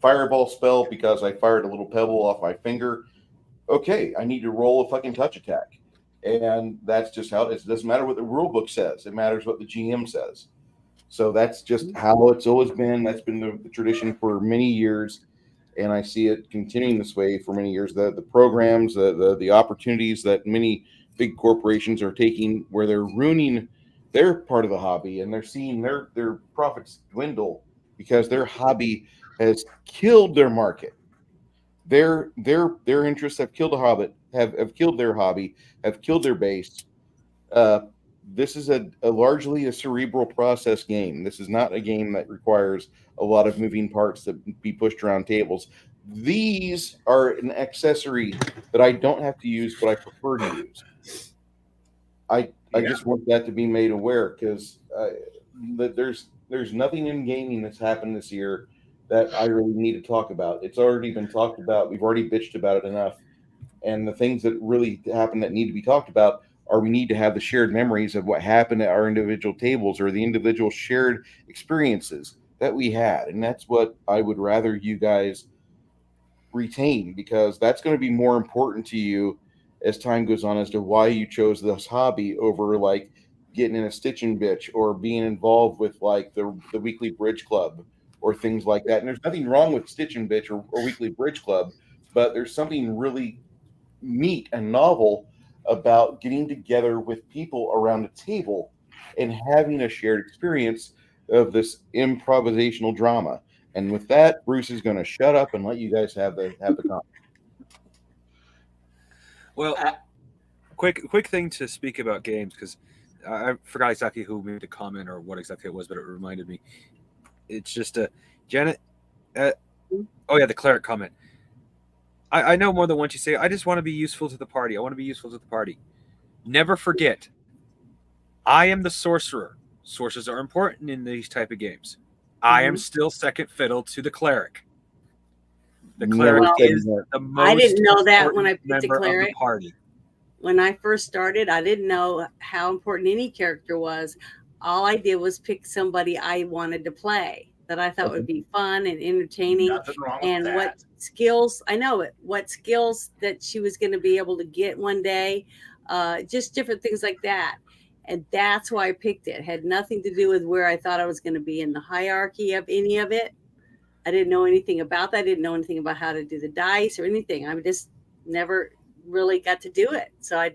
fireball spell because I fired a little pebble off my finger, okay, I need to roll a fucking touch attack. And that's just how it is. It doesn't matter what the rule book says. It matters what the GM says. So that's just how it's always been. That's been the tradition for many years. And I see it continuing this way for many years. The programs, the opportunities that many big corporations are taking where they're ruining their part of the hobby, and they're seeing their profits dwindle because their hobby has killed their market. Their interests have killed a hobbit, have killed their hobby, have killed their base. This is a largely a cerebral process game. This is not a game that requires a lot of moving parts to be pushed around tables. These are an accessory that I don't have to use, but I prefer to use. I just want that to be made aware, because there's nothing in gaming that's happened this year that I really need to talk about. It's already been talked about. We've already bitched about it enough. And the things that really happen that need to be talked about are we need to have the shared memories of what happened at our individual tables or the individual shared experiences that we had. And that's what I would rather you guys retain, because that's going to be more important to you as time goes on as to why you chose this hobby over like getting in a stitching bitch or being involved with like the weekly bridge club or things like that. And there's nothing wrong with stitching bitch or weekly bridge club, but there's something really neat and novel about getting together with people around a table and having a shared experience of this improvisational drama. And with that, Bruce is going to shut up and let you guys have the comment. Well, quick thing to speak about games, because I forgot exactly who made the comment or what exactly it was, but it reminded me. It's just Janet. Oh yeah, the cleric comment. I know more than once you say, I just want to be useful to the party. I want to be useful to the party. Never forget, I am the sorcerer. Sorcerers are important in these type of games. I am still second fiddle to the cleric. The cleric is the most I didn't know that when I picked a member of cleric. the party. When I first started, I didn't know how important any character was. All I did was pick somebody I wanted to play that I thought would be fun and entertaining. Nothing wrong with And that. what skills, I know it, what skills that she was going to be able to get one day, just different things like that. And that's why I picked it. It had nothing to do with where I thought I was going to be in the hierarchy of any of it. I didn't know anything about that. I didn't know anything about how to do the dice or anything. I just never really got to do it. So I'm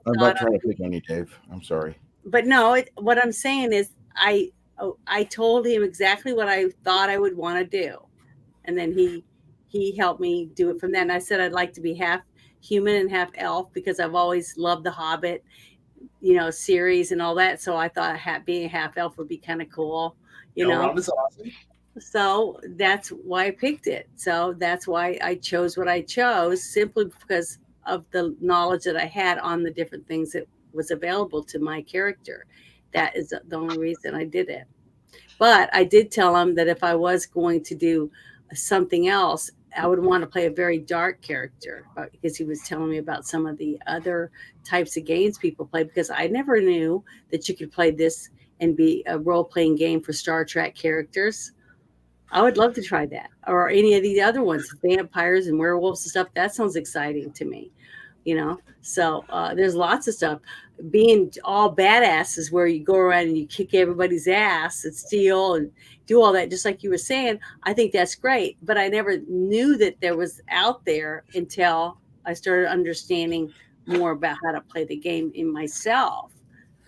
not trying to pick on you, Dave. I'm sorry. But no, what I'm saying is I told him exactly what I thought I would want to do. And then he helped me do it from that. And I said I'd like to be half human and half elf because I've always loved the Hobbit, series and all that. So I thought being a half elf would be kind of cool, you know. Round is awesome. So that's why I picked it. So that's why I chose what I chose, simply because of the knowledge that I had on the different things that was available to my character. That is the only reason I did it. But I did tell him that if I was going to do something else, I would want to play a very dark character, because he was telling me about some of the other types of games people play, because I never knew that you could play this and be a role-playing game for Star Trek characters. I would love to try that, or any of these other ones, vampires and werewolves and stuff. That sounds exciting to me, So there's lots of stuff. Being all badasses where you go around and you kick everybody's ass and steal and do all that, just like you were saying. I think that's great, but I never knew that there was out there until I started understanding more about how to play the game in myself.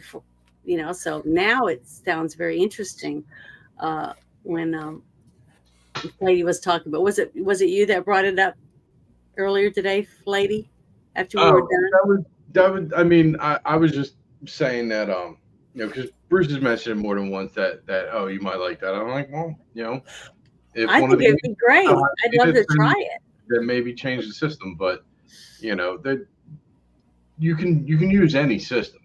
So now it sounds very interesting. When Lady was talking about, was it you that brought it up earlier today, Lady? After we were done, that would. I mean, I was just saying that because Bruce has mentioned more than once that you might like that. I'm like, well, if I think it'd be great. I'd love to try it. Then maybe change the system, but that you can use any system,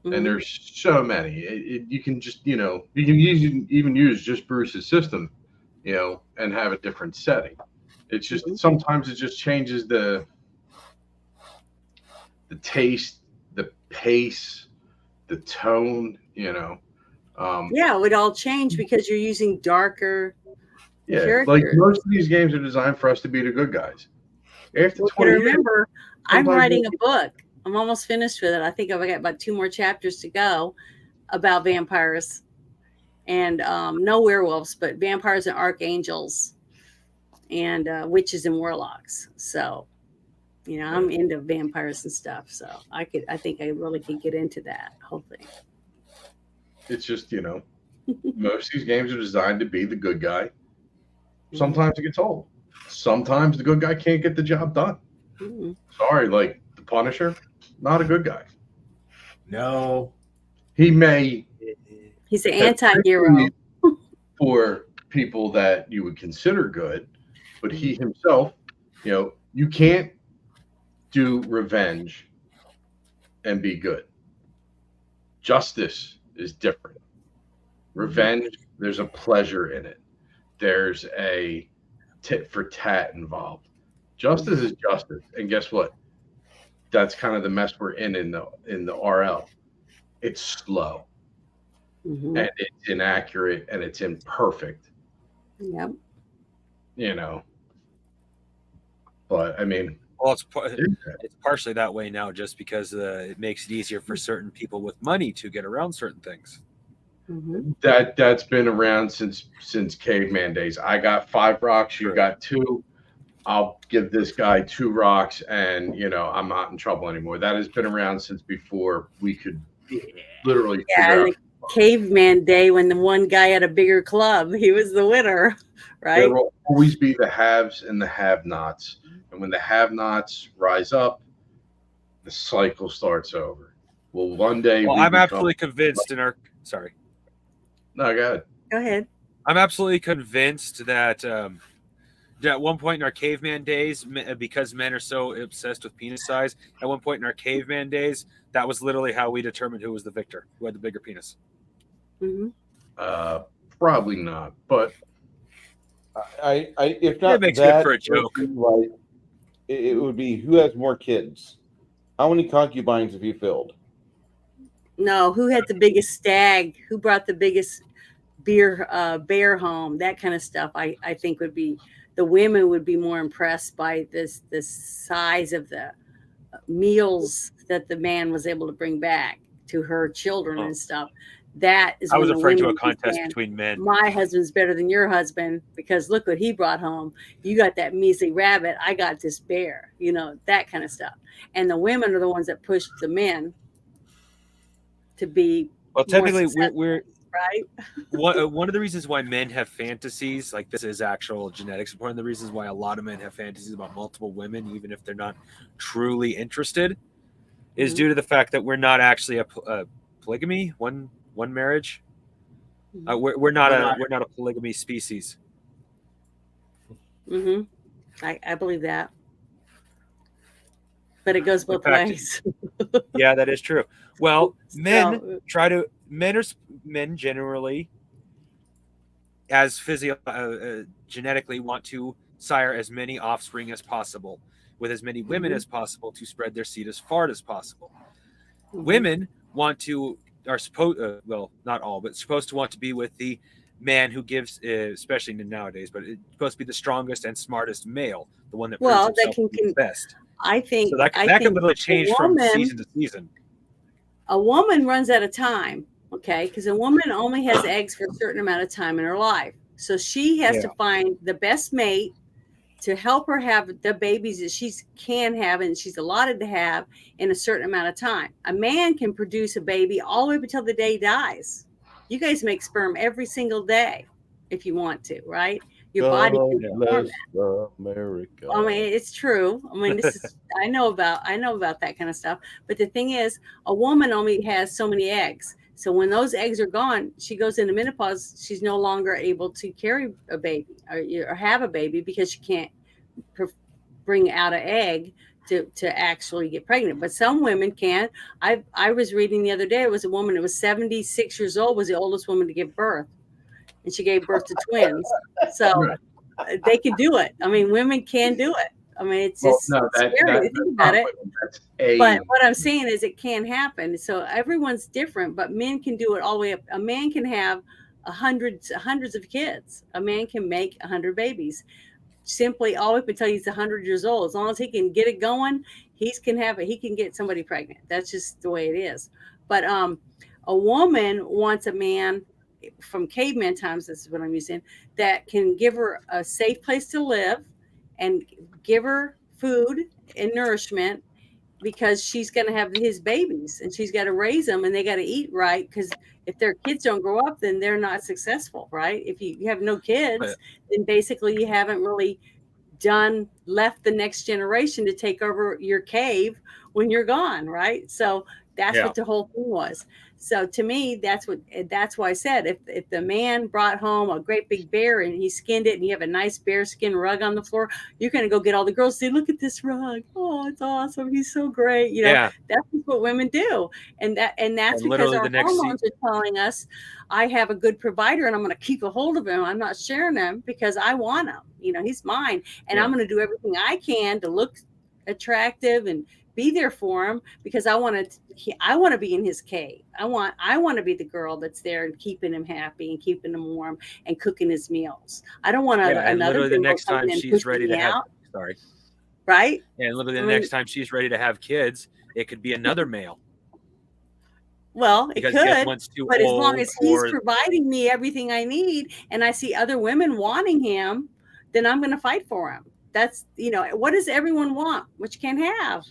and there's so many. You can just you can even use just Bruce's system, and have a different setting. It's just sometimes it just changes the taste, the pace, the tone, yeah, it would all change because you're using darker characters. Like most of these games are designed for us to be the good guys. After 20 years, remember, I'm writing a book. I'm almost finished with it. I think I've got about 2 more chapters to go about vampires and no werewolves, but vampires and archangels and witches and warlocks. So I'm into vampires and stuff, so I think I really could get into that, hopefully. It's just, most of these games are designed to be the good guy. Sometimes it gets old. Sometimes the good guy can't get the job done. Sorry, like the Punisher, not a good guy. No. He may. He's an anti-hero. For people that you would consider good, but he himself, you can't do revenge and be good. Justice is different. Revenge, there's a pleasure in it. There's a tit for tat involved. Justice is justice, and guess what? That's kind of the mess we're in the RL. It's slow, and it's inaccurate, and it's imperfect. Yep. But I mean. Well, it's partially that way now, just because it makes it easier for certain people with money to get around certain things. That's been around since caveman days. I got 5 rocks, you got 2. I'll give this guy 2 rocks and, I'm not in trouble anymore. That has been around since before we could literally figure out. Caveman day when the one guy had a bigger club, he was the winner, right? There will always be the haves and the have-nots. And when the have-nots rise up, the cycle starts over. Well, one day I'm absolutely convinced sorry. No, go ahead. Go ahead. I'm absolutely convinced that at one point in our caveman days, because men are so obsessed with penis size, at one point in our caveman days, that was literally how we determined who was the victor, who had the bigger penis. Mm-hmm. Probably not, but if not, it makes good for a joke. Like, it would be who has more kids. How many concubines have you filled? No, who had the biggest stag? Who brought the biggest bear home? That kind of stuff. I think would be the women would be more impressed by this size of the meals that the man was able to bring back to her children and stuff. That is. I was referring to a contest between men. My husband's better than your husband because look what he brought home. You got that measly rabbit. I got this bear. That kind of stuff. And the women are the ones that push the men to be. Well, technically, we're right. One of the reasons why men have fantasies, like this is actual genetics. One of the reasons why a lot of men have fantasies about multiple women, even if they're not truly interested, is due to the fact that we're not actually a polygamy, one marriage. We're not a polygamy species. Mm-hmm. I believe that, but it goes both ways. Yeah, that is true. Well, men generally, as genetically, want to sire as many offspring as possible, with as many women as possible to spread their seed as far as possible. Mm-hmm. Women are supposed, well, not all, but supposed to want to be with the man who gives, especially nowadays, but it's supposed to be the strongest and smartest male, the one that proves himself to be the best. I think so that can literally change from season to season. A woman runs out of time, okay? Because a woman only has eggs for a certain amount of time in her life, so she has to find the best mate to help her have the babies that she can have and she's allotted to have in a certain amount of time. A man can produce a baby all the way up until the day he dies. You guys make sperm every single day if you want to, right? Your body can bless America. I mean, it's true. I mean, this is I know about that kind of stuff. But the thing is, a woman only has so many eggs. So when those eggs are gone, she goes into menopause. She's no longer able to carry a baby or have a baby because she can't bring out an egg to actually get pregnant. But some women can. I was reading the other day, it was a woman that was 76 years old, was the oldest woman to give birth. And she gave birth to twins. So they can do it. I mean, women can do it. I mean, it's just scary to think about it. But what I'm saying is it can happen. So everyone's different, but men can do it all the way up. A man can have hundreds of kids. A man can make 100 babies. Simply all the way up until he's 100 years old. As long as he can get it going, he can get somebody pregnant. That's just the way it is. But a woman wants a man from caveman times, this is what I'm using, that can give her a safe place to live and give her food and nourishment because she's going to have his babies and she's got to raise them and they got to eat right, because if their kids don't grow up, then they're not successful, right? If you have no kids, then basically you haven't really left the next generation to take over your cave when you're gone, right? So that's what the whole thing was. So to me, that's why I said if the man brought home a great big bear and he skinned it and you have a nice bear skin rug on the floor, you're going to go get all the girls and say, look at this rug. Oh, it's awesome. He's so great. That's what women do. And that's because our hormones are telling us, I have a good provider and I'm going to keep a hold of him. I'm not sharing him because I want him. He's mine. And I'm going to do everything I can to look attractive and be there for him because I want to be in his cave. I want to be the girl that's there and keeping him happy and keeping him warm and cooking his meals. I don't want another. Literally the next time she's ready to have, right? And literally the next time she's ready to have kids, it could be another male. Well, it could, but as long as he's providing me everything I need, and I see other women wanting him, then I'm going to fight for him. that's, what does everyone want? What you can't have,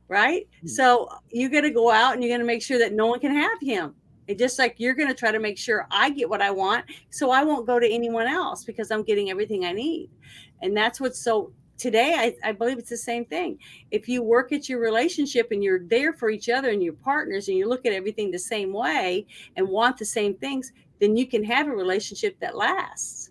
right? So you got to go out and you're going to make sure that no one can have him. And just like you're going to try to make sure I get what I want, so I won't go to anyone else because I'm getting everything I need. And that's what's so today, I believe it's the same thing. If you work at your relationship and you're there for each other and your partners and you look at everything the same way and want the same things, then you can have a relationship that lasts.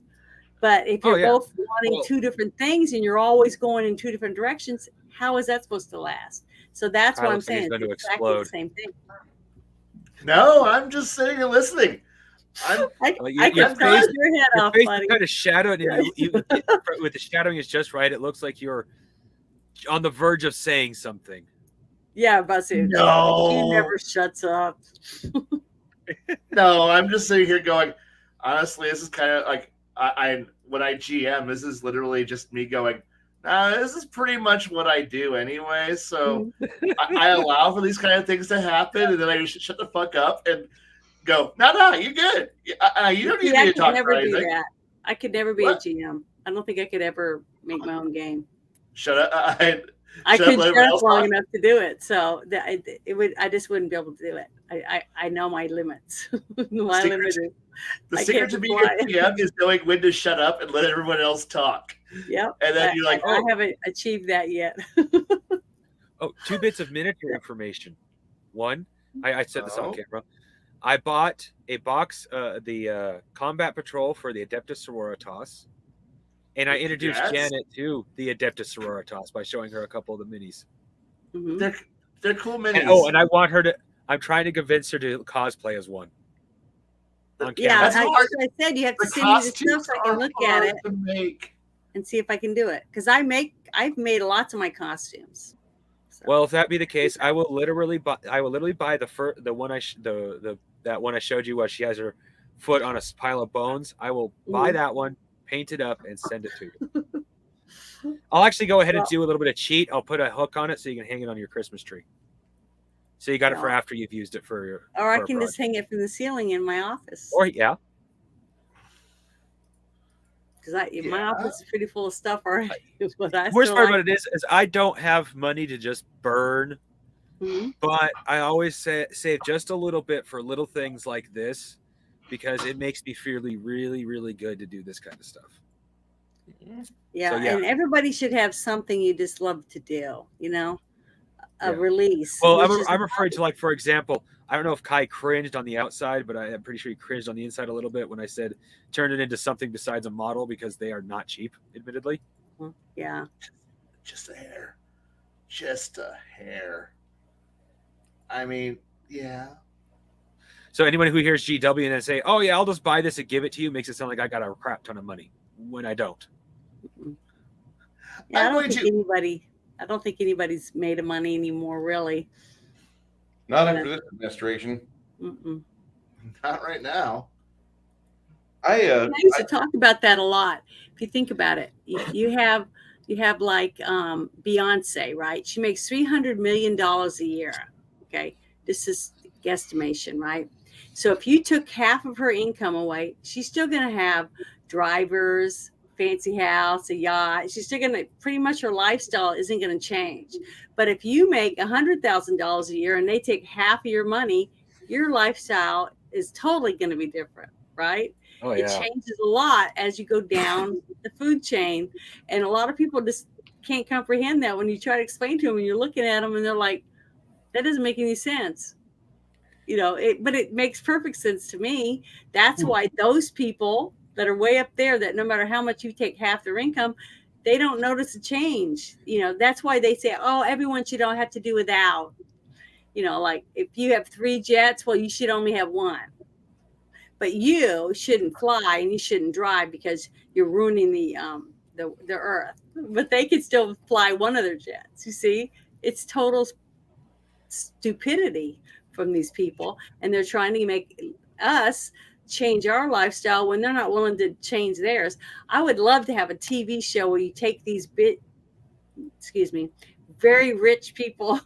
But if you're both wanting two different things and you're always going in two different directions, how is that supposed to last? So that's what I'm saying. It's exactly the same thing. No, I'm just sitting and listening. I can cross your head off, buddy. Kind of shadowed, and with the shadowing is just right. It looks like you're on the verge of saying something. Yeah, Basu. No, he never shuts up. No, I'm just sitting here going. Honestly, this is kind of like when I GM. This is literally just me going. This is pretty much what I do anyway. So I allow for these kind of things to happen, and then I just shut the fuck up and go. No, you're good. You don't need me to talk never for anything. Do that. I could never be a GM. I don't think I could ever make my own game. Shut up. I couldn't shut up long enough to do it. So I just wouldn't be able to do it. I know my limits. The secret to being a GM is knowing when to shut up and let everyone else talk. Yep. And then you're like, I haven't achieved that yet. Two bits of miniature information. One, I said this on camera. I bought a box, the Combat Patrol for the Adeptus Sororitas. And I introduced Janet to the Adeptus Sororitas by showing her a couple of the minis. Mm-hmm. They're cool minis. And I want her to. I'm trying to convince her to cosplay as one. Yeah, I said you have to send me the stuff so I can look at it and see if I can do it. Because I've made lots of my costumes. So. Well, if that be the case, I will literally buy the one that one I showed you where she has her foot on a pile of bones. I will buy that one, paint it up, and send it to you. I'll actually go ahead and do a little bit of cheat. I'll put a hook on it so you can hang it on your Christmas tree. So you got it for after you've used it for your. Or I can just hang it from the ceiling in my office. Or yeah. Because my office is pretty full of stuff already. Worst part about it is I don't have money to just burn, but I always save just a little bit for little things like this because it makes me feel really, really good to do this kind of stuff. Yeah, and everybody should have something you just love to do, a release. Well, I'm referring to, like, for example, I don't know if Kai cringed on the outside, but I'm pretty sure he cringed on the inside a little bit when I said turn it into something besides a model because they are not cheap, admittedly. Yeah. Just a hair. Just a hair. I mean, yeah. So anyone who hears GW and then say, oh, yeah, I'll just buy this and give it to you makes it sound like I got a crap ton of money when I don't. Yeah, I don't think anybody's made of money anymore, really. Not under this administration. Not right now. I used to talk about that a lot. If you think about it, you have like Beyonce, right? She makes $300 million a year. Okay, this is guesstimation, right? So if you took half of her income away, she's still going to have drivers, fancy house, a yacht. She's still going to, pretty much her lifestyle isn't going to change. But if you make $100,000 a year and they take half of your money, your lifestyle is totally going to be different, right? Oh, yeah. It changes a lot as you go down the food chain. And a lot of people just can't comprehend that when you try to explain to them and you're looking at them and they're like, that doesn't make any sense. But it makes perfect sense to me. That's why those people that are way up there, that no matter how much you take half their income, they don't notice a change. That's why they say, oh, everyone should all have to do without. Like if you have 3 jets, well, you should only have 1. But you shouldn't fly and you shouldn't drive because you're ruining the earth. But they could still fly one of their jets. You see, it's total stupidity from these people, and they're trying to make us change our lifestyle when they're not willing to change theirs. I would love to have a TV show where you take these very rich people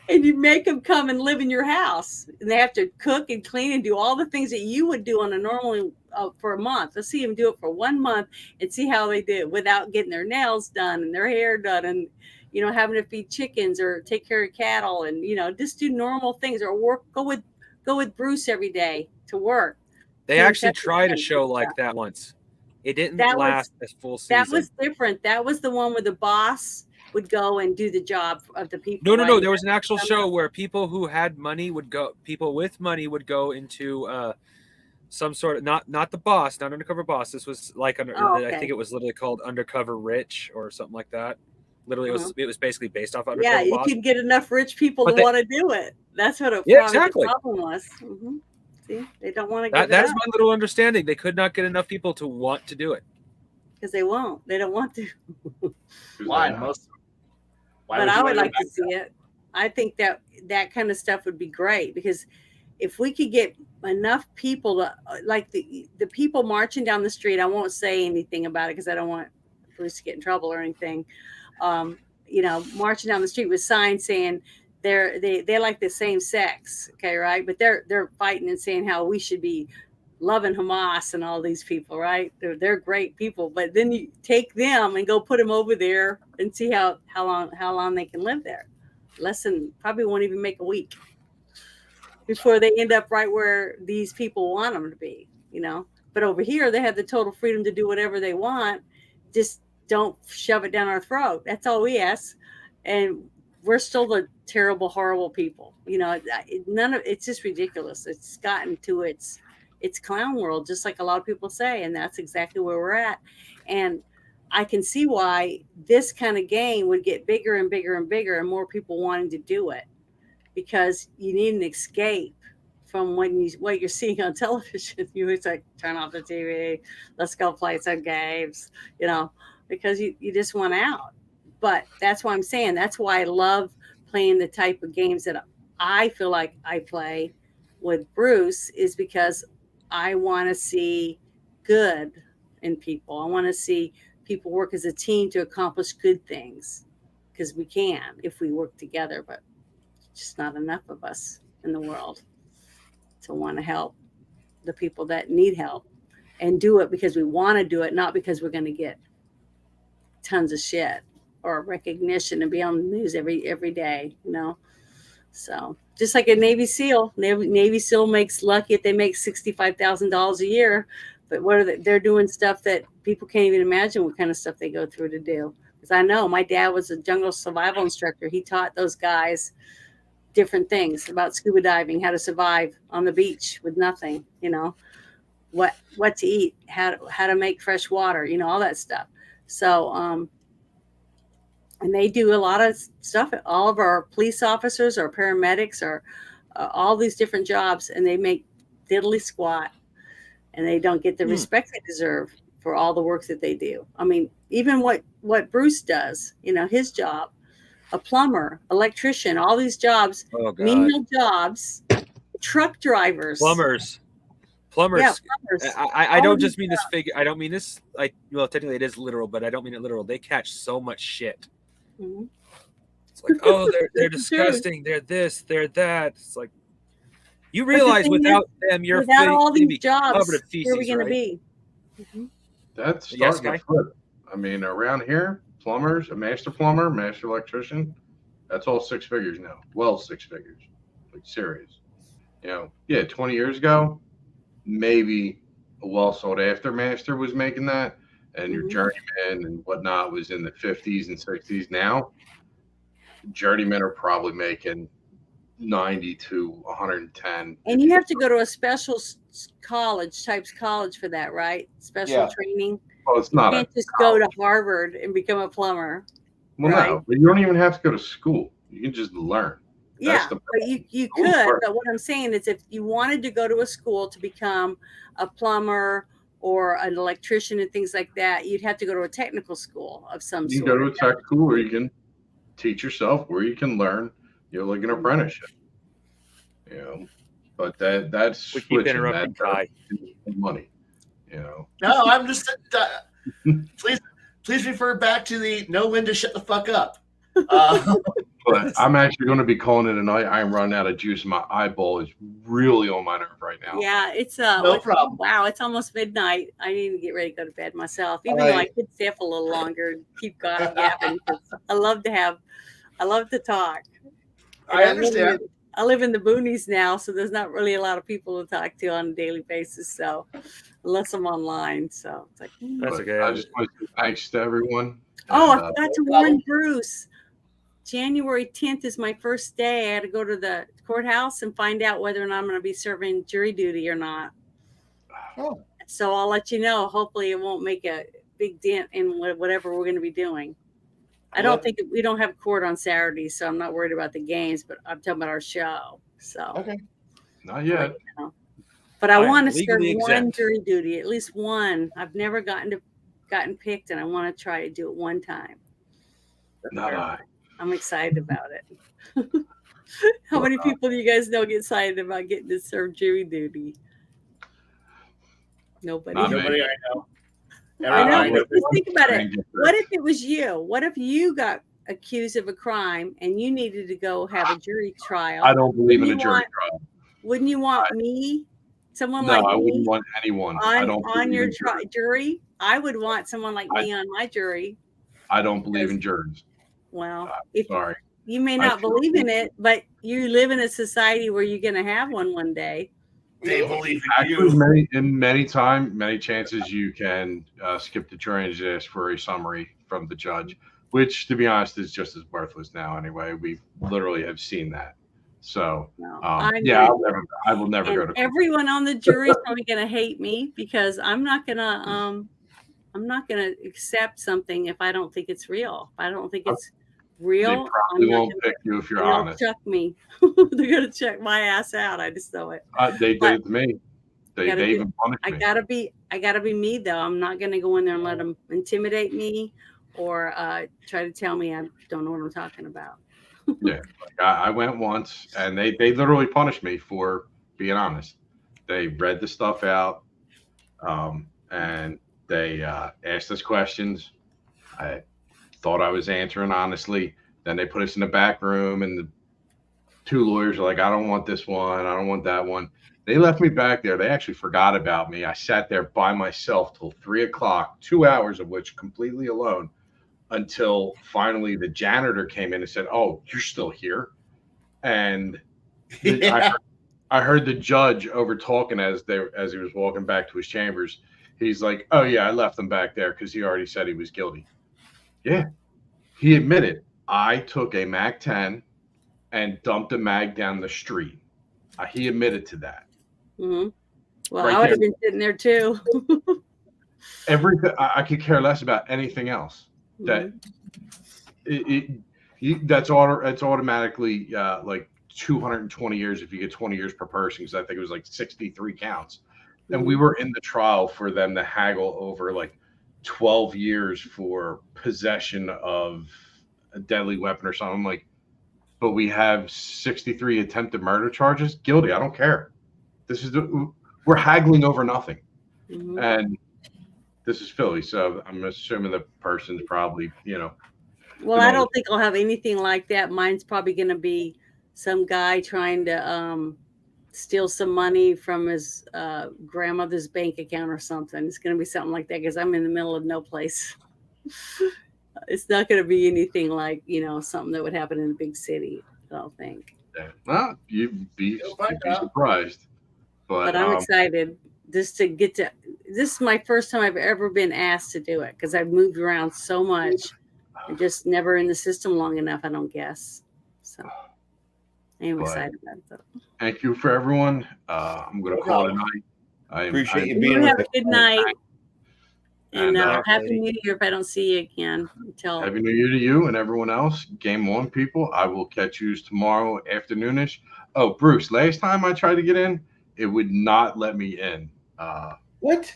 and you make them come and live in your house, and they have to cook and clean and do all the things that you would do on a normally for a month. Let's see them do it for 1 month and see how they do without getting their nails done and their hair done, and having to feed chickens or take care of cattle, and just do normal things, or go with Bruce every day to work. They actually tried a show like that once. It didn't last a full season. That was different. That was the one where the boss would go and do the job of the people. No. There was an actual show where people who had money would go. People with money would go into some sort of not the boss, not undercover boss. This was like I think it was literally called Undercover Rich or something like that. Literally, it was basically based off Undercover Boss. Yeah, you could get enough rich people to want to do it. That's what exactly. the problem was. Mm-hmm. See, they don't want to get that is my little understanding. They could not get enough people to want to do it because they won't. They don't want to. Why? But I would like to see it. I think that kind of stuff would be great, because if we could get enough people to, like the people marching down the street, I won't say anything about it because I don't want Bruce to get in trouble or anything. Marching down the street with signs saying they like the same sex, okay, right? But they're fighting and saying how we should be loving Hamas and all these people, right? They're great people, but then you take them and go put them over there and see how long they can live there. Probably won't even make a week before they end up right where these people want them to be, But over here, they have the total freedom to do whatever they want. Just don't shove it down our throat. That's all we ask. And we're still the terrible, horrible people. It's just ridiculous. It's gotten to its clown world, just like a lot of people say. And that's exactly where we're at. And I can see why this kind of game would get bigger and bigger and bigger, and more people wanting to do it, because you need an escape from what you're seeing on television. It's like, turn off the TV, let's go play some games, because you just want out. But that's why I'm saying, that's why I love playing the type of games that I feel like I play with Bruce, is because I want to see good in people. I want to see people work as a team to accomplish good things, because we can if we work together, but just not enough of us in the world to want to help the people that need help, and do it because we want to do it, not because we're going to get tons of shit or recognition and be on the news every day, So just like a Navy SEAL, Navy SEAL makes, lucky if they make $65,000 a year, but they're doing stuff that people can't even imagine what kind of stuff they go through to do. Because I know my dad was a jungle survival instructor. He taught those guys different things about scuba diving, how to survive on the beach with nothing, what to eat, how to make fresh water, all that stuff. So, and they do a lot of stuff. All of our police officers or paramedics or all these different jobs, and they make diddly squat, and they don't get the respect they deserve for all the work that they do. I mean, even what Bruce does, his job, a plumber, electrician, all these jobs, menial jobs, truck drivers, plumbers. Yeah, plumbers. I don't just mean this figure. I don't mean this technically it is literal, but I don't mean it literal. They catch so much shit. Mm-hmm. It's like, they're disgusting. They're this, they're that. It's like, you realize without them, you're without all these jobs, covered in feces, where are we going to be? Mm-hmm. That's starting to flip. I mean, around here, plumbers, a master plumber, master electrician, that's all 6 figures now. Well, 6 figures, like serious. 20 years ago, maybe a well sought after master was making that, and your journeyman and whatnot was in the 50s and 60s. Now, journeymen are probably making 90 to 110. And you have to go to a special college for that, right? Special training. Well, it's not. You can't just go to Harvard and become a plumber. Well, right? No, but you don't even have to go to school. You can just learn. Yeah, but you could. But what I'm saying is, if you wanted to go to a school to become a plumber or an electrician and things like that, you'd have to go to a technical school of some sort. You can go to a tech school where you can teach yourself, where you can learn, like an apprenticeship. But that's we keep interrupting Kai. Money. No, I'm just please refer back to the know when to shut the fuck up. But I'm actually going to be calling it a night. I'm running out of juice. My eyeball is really on my nerve right now. Yeah, it's No problem. Wow, it's almost midnight. I need to get ready to go to bed myself, even though I could stay up a little longer and keep gapping. I love to talk. I understand. I live in the boonies now, so there's not really a lot of people to talk to on a daily basis. So unless I'm online, so it's like That's okay. I just want to say thanks to everyone. Oh, I forgot to warn Bruce. January 10th is my first day. I had to go to the courthouse and find out whether or not I'm going to be serving jury duty or not. Oh. So I'll let you know. Hopefully it won't make a big dent in whatever we're going to be doing. I don't think we don't have court on Saturday, so I'm not worried about the games, but I'm talking about our show. So Okay. Not yet. But I want to serve legally one exempt. jury duty, at least one. I've never gotten picked, and I want to try to do it one time. Not I. I'm excited about it. How many people do you guys know get excited about getting to serve jury duty? Nobody. Nobody I know. I know. Everybody Just think about it. Trying to What if it was you? What if you got accused of a crime and you needed to go have a jury trial? I don't believe in a Wouldn't you jury want- trial. Wouldn't you want me, someone No, like I me, wouldn't want anyone. I don't on believe your in jury. jury? I would want someone like me on my jury. I don't believe in juries. Well, if Sorry. you may I not feel- believe in it, but you live in a society where you're going to have one day. They believe in Actually, you. many chances you can skip the jury and just ask for a summary from the judge, which, to be honest, is just as worthless now. Anyway, we literally have seen that. So, No, I will never go and to. everyone on the jury is probably going to hate me because I'm not going to accept something if I don't think it's real. If I don't think it's They real, probably won't pick you if you're they'll honest. chuck me. They're going to check my ass out. I just know it. They did it to me. They even punished I me. gotta be me though. I'm not gonna go in there and let them intimidate me or try to tell me I don't know what I'm talking about. Yeah, like I went once, and they literally punished me for being honest. They read the stuff out, and they asked us questions. I thought I was answering honestly. Then they put us in the back room, and the two lawyers are like, "I don't want this one. I don't want that one." They left me back there. They actually forgot about me. I sat there by myself till 3:00, 2 hours of which completely alone, until finally the janitor came in and said, "Oh, you're still here." And I heard the judge over talking as he was walking back to his chambers. He's like, "Oh yeah, I left him back there because he already said he was guilty." Yeah, he admitted, I took a Mac 10 and dumped a mag down the street. He admitted to that. Mm-hmm. Well, Right I would there. have been sitting there too. Everything. I could care less about anything else. That that's automatically like 220 years if you get 20 years per person, because I think it was like 63 counts. And we were in the trial for them to haggle over like 12 years for possession of a deadly weapon or something. I'm like, but we have 63 attempted murder charges. Guilty. I don't care. We're haggling over nothing. Mm-hmm. And this is Philly, so I'm assuming the person's probably, Well, I don't think I'll have anything like that. Mine's probably going to be some guy trying to steal some money from his grandmother's bank account or something. It's going to be something like that because I'm in the middle of no place. It's not going to be anything like, something that would happen in a big city, I don't think. Yeah. Well, you'd be surprised. But I'm excited just to get to. This is my first time I've ever been asked to do it because I've moved around so much. I'm just never in the system long enough, I don't guess. So I'm excited about it. Though. Thank you for everyone. I'm going to call it a night. I Appreciate you being have with a good night. And And, Happy New Year if I don't see you again. Happy New Year to you and everyone else. Game on, people. I will catch you tomorrow afternoonish. Oh, Bruce, last time I tried to get in, it would not let me in. What?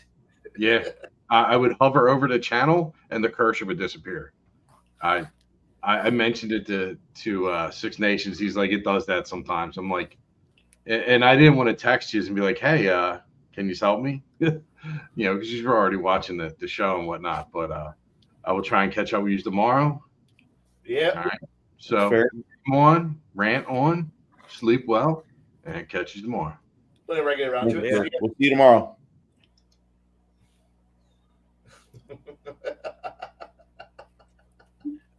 Yeah. I would hover over the channel and the cursor would disappear. I mentioned it to Six Nations. He's like, it does that sometimes. I'm like, and I didn't want to text you and be like, hey, can you help me? Because you're already watching the show and whatnot. But I will try and catch up with you tomorrow. Yeah. All right. So Fair. come on, rant on, sleep well, and catch you tomorrow. Whenever I get around to it. Yeah. We'll see you tomorrow.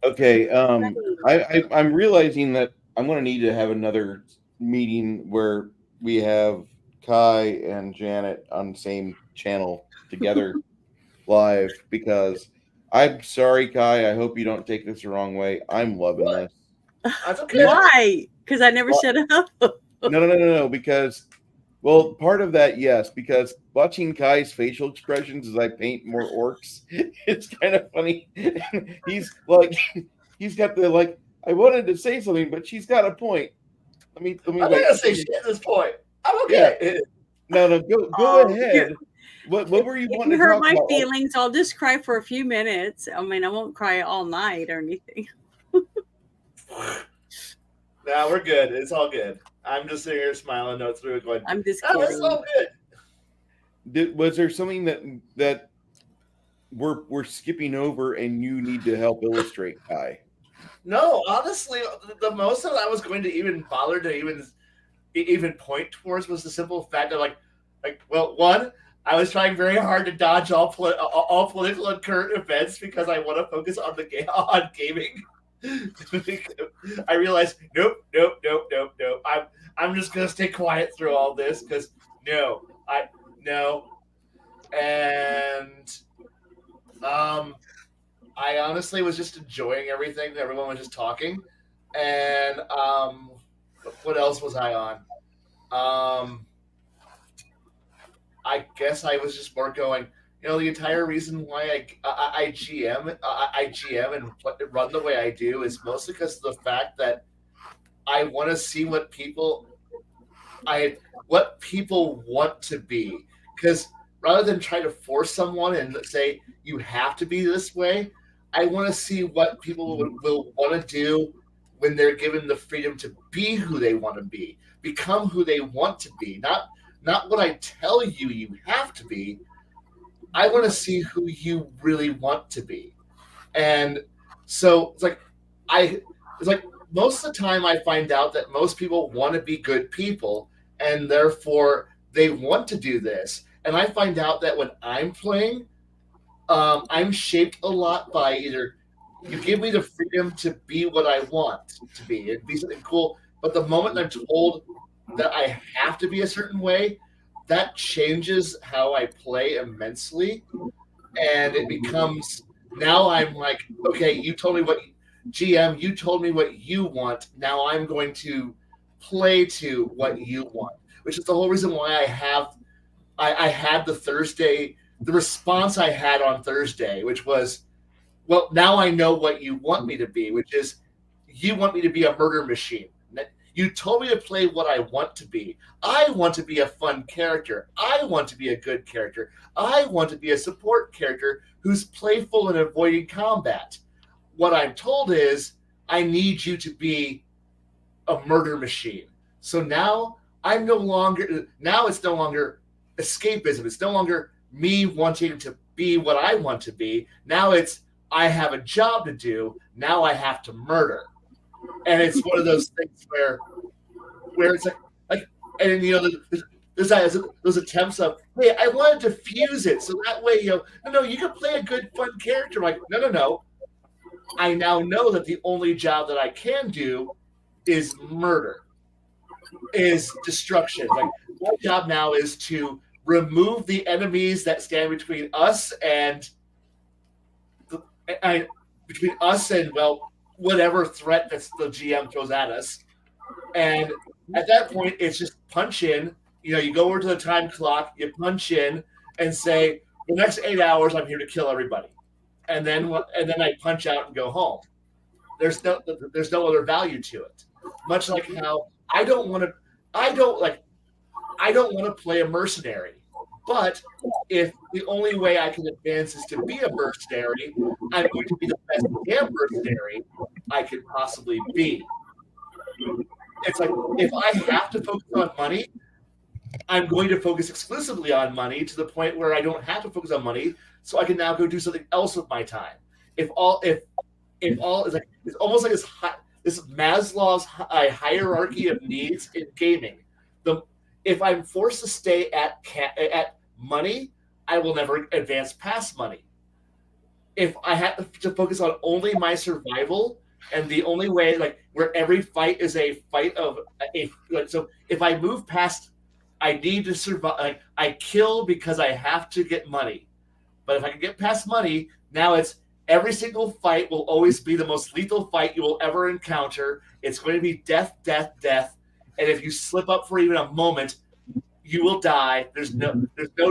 Okay. I'm realizing that I'm going to need to have another meeting where we have Kai and Janet on the same channel together live, because I'm sorry, Kai. I hope you don't take this the wrong way. I'm loving this. That's okay. Why? Because I never shut up. No. Because, well, part of that, yes, because watching Kai's facial expressions as I paint more orcs, it's kind of funny. He's like, he's got the like. I wanted to say something, but she's got a point. Let me I'm wait. not gonna say shit at this point. I'm okay. Yeah. No, go ahead. What were you If wanting you to hurt talk my about? feelings, I'll just cry for a few minutes. I mean, I won't cry all night or anything. No, we're good. It's all good. I'm just sitting here smiling, notes through it, going, I'm just "Oh, it's kidding. all good." Was there something that we're skipping over and you need to help illustrate, Kai? No, honestly, the most that I was going to even bother to even point towards was the simple fact that well, one, I was trying very hard to dodge all political and current events because I want to focus on on gaming. I realized nope. I'm just gonna stay quiet through all this because no, and I honestly was just enjoying everything. Everyone was just talking, and what else was I on? I guess I was just more going. The entire reason why I GM and run the way I do is mostly because of the fact that I want to see what people want to be. Because rather than try to force someone and say you have to be this way, I want to see what people will want to do when they're given the freedom to be who they want to be, become who they want to be, not what I tell you have to be. I want to see who you really want to be. And so it's like most of the time I find out that most people want to be good people and therefore they want to do this. And I find out that when I'm playing, I'm shaped a lot by either you give me the freedom to be what I want to be and be something cool, but the moment I'm told that I have to be a certain way, that changes how I play immensely. And it becomes, now I'm like, okay, you told me what, GM, you told me what you want. Now I'm going to play to what you want, which is the whole reason why I had the response I had on Thursday, which was, well, now I know what you want me to be, which is you want me to be a murder machine. You told me to play what I want to be. I want to be a fun character. I want to be a good character. I want to be a support character who's playful and avoiding combat. What I'm told is I need you to be a murder machine. So now it's no longer escapism. It's no longer me wanting to be what I want to be. Now it's I have a job to do. Now I have to murder. And it's one of those things where it's like and there's those attempts of, hey, I want to diffuse it so that way no, you can play a good fun character. I'm like, no. I now know that the only job that I can do is murder, is destruction. Like my job now is to remove the enemies that stand between us and whatever threat that the GM throws at us. And at that point, it's just punch in. You go over to the time clock, you punch in, and say, the next 8 hours, I'm here to kill everybody. And then I punch out and go home. There's no other value to it. Much like how I don't want to play a mercenary. But if the only way I can advance is to be a mercenary, I'm going to be the best damn mercenary I could possibly be. It's like, if I have to focus on money, I'm going to focus exclusively on money to the point where I don't have to focus on money, so I can now go do something else with my time. If it's almost like this Maslow's hierarchy of needs in gaming. If I'm forced to stay at money, I will never advance past money. If I have to focus on only my survival, and the only way, like, where every fight is a fight of so if I move past, I need to survive. Like, I kill because I have to get money. But if I can get past money, now it's every single fight will always be the most lethal fight you will ever encounter. It's going to be death, death, death. And if you slip up for even a moment, you will die. There's no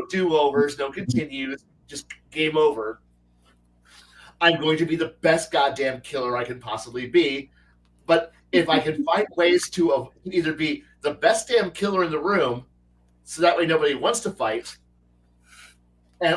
do-overs, no continues, just game over. I'm going to be the best goddamn killer I can possibly be. But if I can find ways to either be the best damn killer in the room, so that way nobody wants to fight,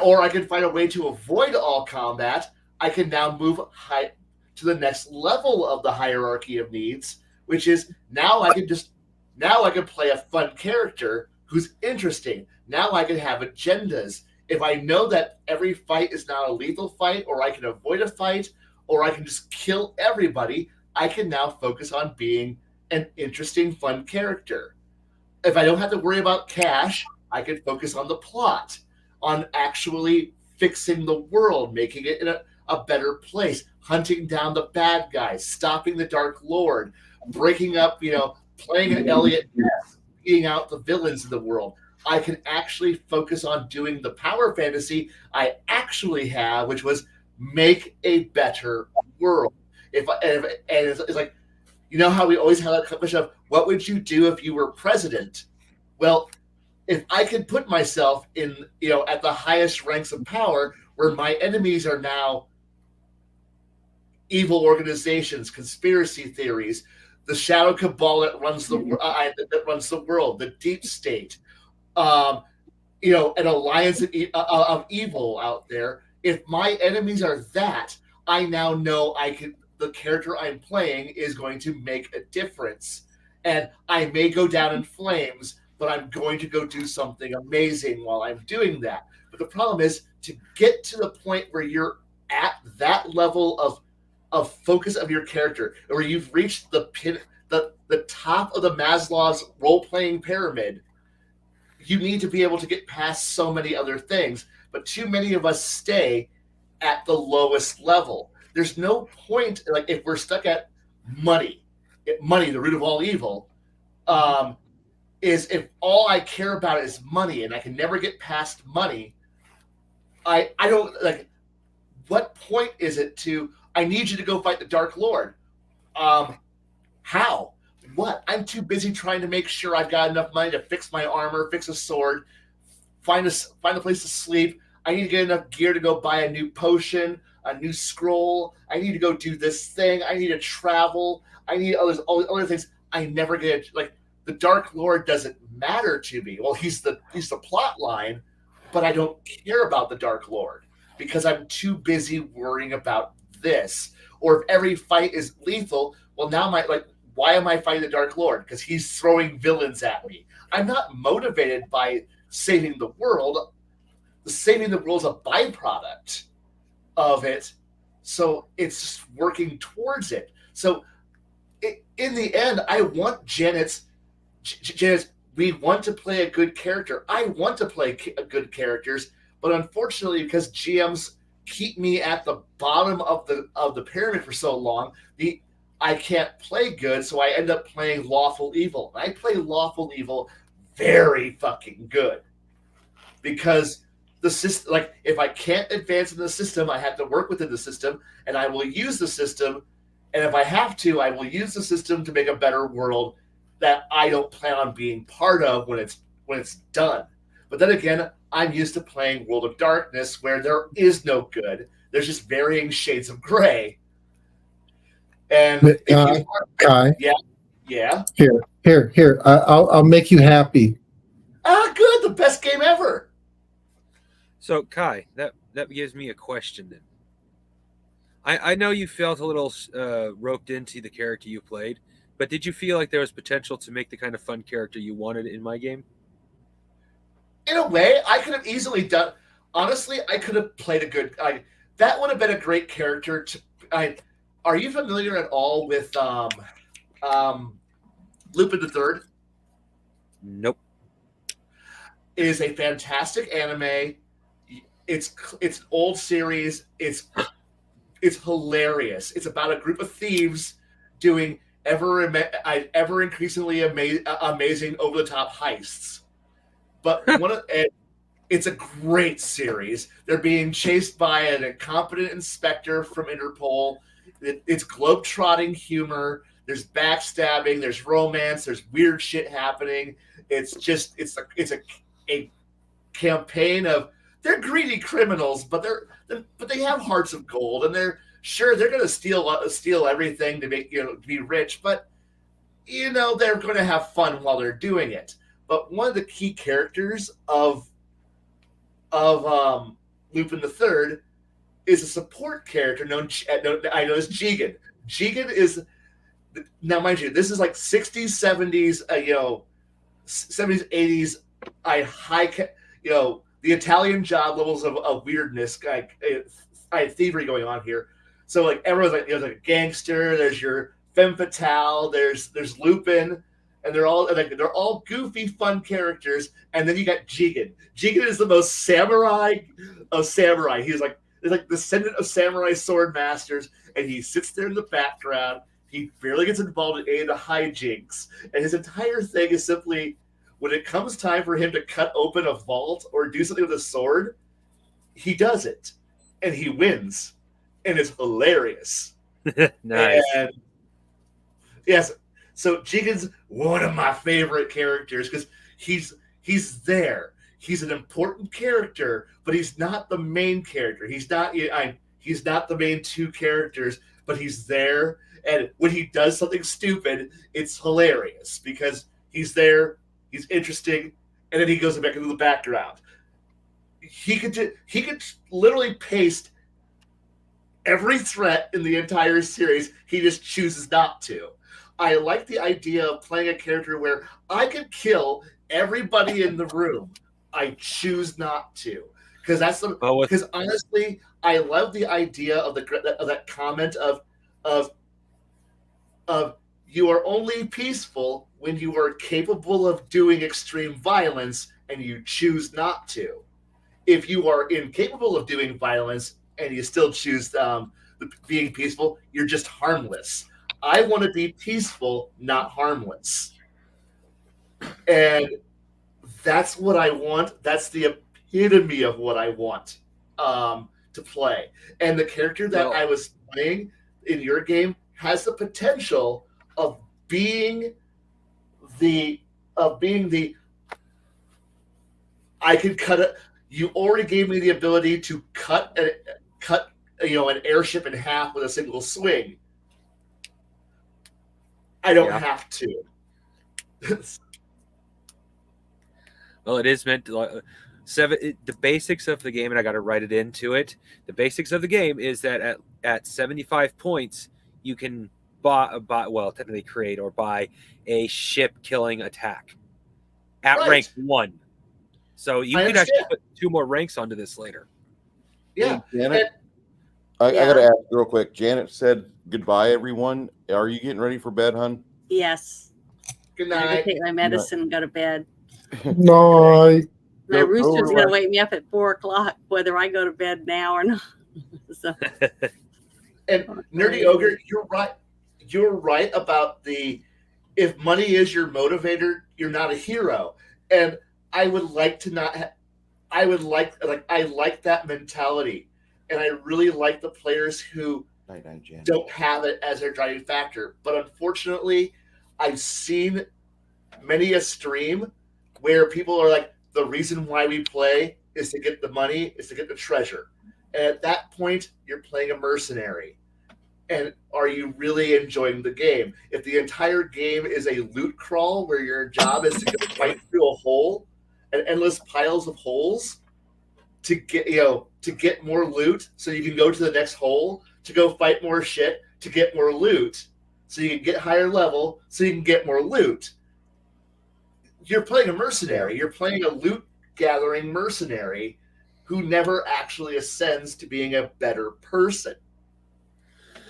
or I can find a way to avoid all combat, I can now move high to the next level of the hierarchy of needs, which is now I can play a fun character who's interesting. Now I can have agendas. If I know that every fight is not a lethal fight, or I can avoid a fight, or I can just kill everybody, I can now focus on being an interesting, fun character. If I don't have to worry about cash, I can focus on the plot, on actually fixing the world, making it in a better place, hunting down the bad guys, stopping the Dark Lord, breaking up, playing an Elliot Ness, beating out the villains in the world. I can actually focus on doing the power fantasy I actually have, which was make a better world. It's like, how we always have that question of what would you do if you were president? Well, if I could put myself in, at the highest ranks of power, where my enemies are now evil organizations, conspiracy theories, the shadow cabal that runs the world, the deep state, an alliance of evil out there. If my enemies are that, I now know the character I'm playing is going to make a difference. And I may go down in flames, but I'm going to go do something amazing while I'm doing that. But the problem is to get to the point where you're at that level of focus of your character, where you've reached the top of the Maslow's role-playing pyramid. You need to be able to get past so many other things, but too many of us stay at the lowest level. There's no point, like, if we're stuck at money, the root of all evil, is if all I care about is money and I can never get past money, I don't, like, what point is it to, I need you to go fight the Dark Lord? How? What? I'm too busy trying to make sure I've got enough money to fix my armor, fix a sword, find a place to sleep. I need to get enough gear to go buy a new potion, a new scroll. I need to go do this thing. I need to travel. I need all other things. I never get, like, the Dark Lord doesn't matter to me. Well, he's the plot line, but I don't care about the Dark Lord because I'm too busy worrying about this. Or if every fight is lethal, well, now why am I fighting the Dark Lord? Because he's throwing villains at me. I'm not motivated by saving the world. Saving the world is a byproduct of it. So it's just working towards it. So in the end, I want Janet's, we want to play a good character. I want to play good characters, but unfortunately, because GMs keep me at the bottom of the pyramid for so long, I can't play good, so I end up playing lawful evil. I play lawful evil very fucking good because the system, like, if I can't advance in the system, I have to work within the system, and I will use the system. And if I have to, I will use the system to make a better world that I don't plan on being part of when it's done. But then again, I'm used to playing World of Darkness, where there is no good. There's just varying shades of gray. And Kai, yeah. Here. I'll make you happy. Good, the best game ever. So, Kai, that gives me a question then. I know you felt a little roped into the character you played, but did you feel like there was potential to make the kind of fun character you wanted in my game? In a way, I could have easily done. Honestly, I could have played a good. That would have been a great character. Are you familiar at all with Lupin the Third? Nope. It is a fantastic anime. It's an old series. It's hilarious. It's about a group of thieves doing ever increasingly amazing over the top heists. But it's a great series. They're being chased by an incompetent inspector from Interpol. It's globetrotting humor. There's backstabbing. There's romance. There's weird shit happening. It's a campaign of they're greedy criminals, but they have hearts of gold, and they're going to steal everything to make to be rich, but they're going to have fun while they're doing it. But one of the key characters of Lupin the Third is a support character known as Jigen. Jigen is, now mind you, this is like 60s, 70s, 70s, 80s, the Italian job levels of weirdness, thievery going on here. So like everyone's like, there's like a gangster, there's your femme fatale, there's Lupin, and they're all goofy, fun characters. And then you got Jigen. Jigen is the most samurai of samurai. He's like descendant of samurai sword masters, and he sits there in the background. He barely gets involved in any of the hijinks, and his entire thing is simply, when it comes time for him to cut open a vault or do something with a sword, he does it, and he wins, and it's hilarious. Nice. And yes, so Jigen's one of my favorite characters because he's there. He's an important character, but he's not the main character. He's not the main two characters, but he's there. And when he does something stupid, it's hilarious because he's there, he's interesting, and then he goes back into the background. He could literally paste every threat in the entire series. He just chooses not to. I like the idea of playing a character where I could kill everybody in the room. I choose not to, because honestly, I love the idea of that comment of you are only peaceful when you are capable of doing extreme violence and you choose not to. If you are incapable of doing violence and you still choose being peaceful, you're just harmless. I want to be peaceful, not harmless. And that's what I want. That's the epitome of what I want to play. And the character that I was playing in your game has the potential of being the I can cut it. You already gave me the ability to cut an airship in half with a single swing. I don't have to. Well, it is meant to the basics of the game, and I got to write it into it. The basics of the game is that at 75 points, you can technically create or buy a ship killing attack at rank 1. So you can actually put 2 more ranks onto this later. Yeah. Hey, Janet, I got to ask real quick. Janet said goodbye, everyone. Are you getting ready for bed, hon? Yes. Good night. I'm going to take my medicine and go to bed. No. My rooster's going to wake me up at 4:00, whether I go to bed now or not. So. And Nerdy Ogre, you're right. You're right about if money is your motivator, you're not a hero. And I would like to not. I like that mentality, and I really like the players who don't have it as their driving factor. But unfortunately, I've seen many a stream where people are like, the reason why we play is to get the money, is to get the treasure. And at that point, you're playing a mercenary. And are you really enjoying the game? If the entire game is a loot crawl where your job is to go fight through a hole and endless piles of holes to get more loot so you can go to the next hole, to go fight more shit, to get more loot, so you can get higher level, so you can get more loot. You're playing a mercenary. You're playing a loot gathering mercenary who never actually ascends to being a better person.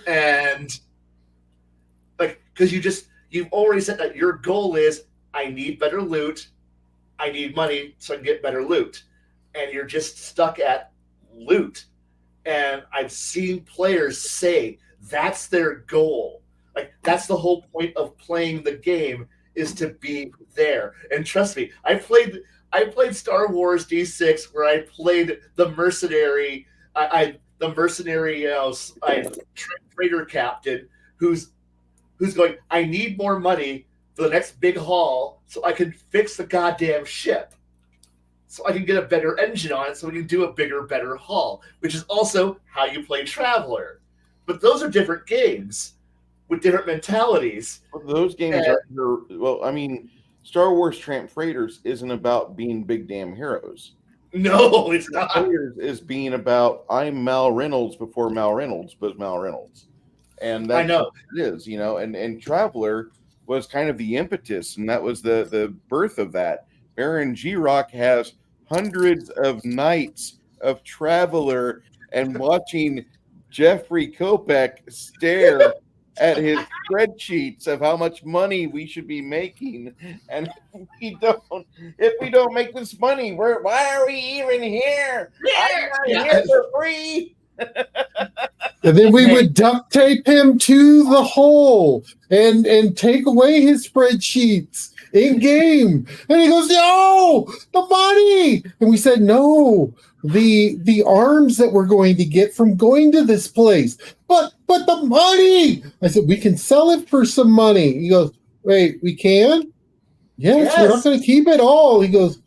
And like, because you've already said that your goal is, I need better loot, I need money so I can get better loot, and you're just stuck at loot. And I've seen players say that's their goal. Like, that's the whole point of playing the game, is to be there. And trust me, I played Star Wars D6 where I played the mercenary, trader captain who's going, I need more money for the next big haul so I can fix the goddamn ship, so I can get a better engine on it so we can do a bigger, better haul, which is also how you play Traveler. But those are different games with different mentalities. Those games are, well, I mean, Star Wars Tramp Freighters isn't about being big damn heroes. No, it's not. Freighters is being about, I'm Mal Reynolds before Mal Reynolds was Mal Reynolds. And that's I know. what it is, you know, and Traveler was kind of the impetus, and that was the birth of that. Baron G-Rock has hundreds of nights of Traveler and watching Jeffrey Kopeck stare at his spreadsheets of how much money we should be making, and if we don't make this money, why are we even here? I'm not here for free. And then we would duct tape him to the hole and take away his spreadsheets in game. And he goes, "No, the money!" And we said, "No, the arms that we're going to get from going to this place. But the money!" I said, "We can sell it for some money." He goes, "Wait, we can?" Yes. We're not going to keep it all. He goes,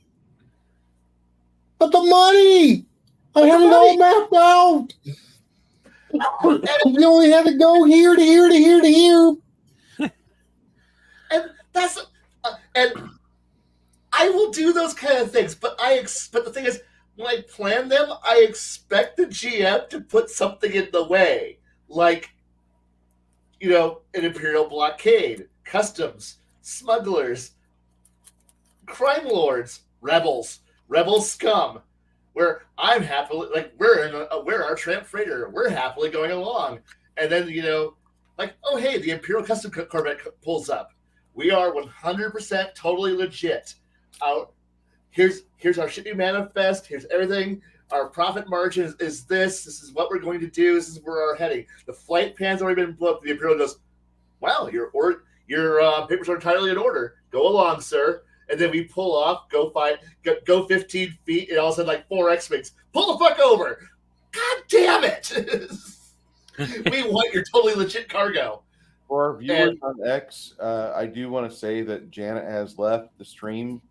"But the money! I had it all mapped out. We only had to go here to here to here to here." And that's and I will do those kind of things, but the thing is, when I plan them, I expect the GM to put something in the way, like, you know, an Imperial blockade, customs, smugglers, crime lords, rebel scum. Where I'm happily, like, we're our tramp freighter, we're happily going along, and then, you know, like, oh hey, the Imperial Custom Corvette pulls up. We are 100% totally legit. Here's our shipping manifest. Here's everything. Our profit margin is this. This is what we're going to do. This is where we're heading. The flight plan's already been booked. The Imperial goes, "Wow, your papers are entirely in order. Go along, sir." And then we pull off, go 15 feet, and all of a sudden, like 4 X-Wings, pull the fuck over. God damn it! We want your totally legit cargo. For our viewers on X, I do want to say that Janet has left the stream,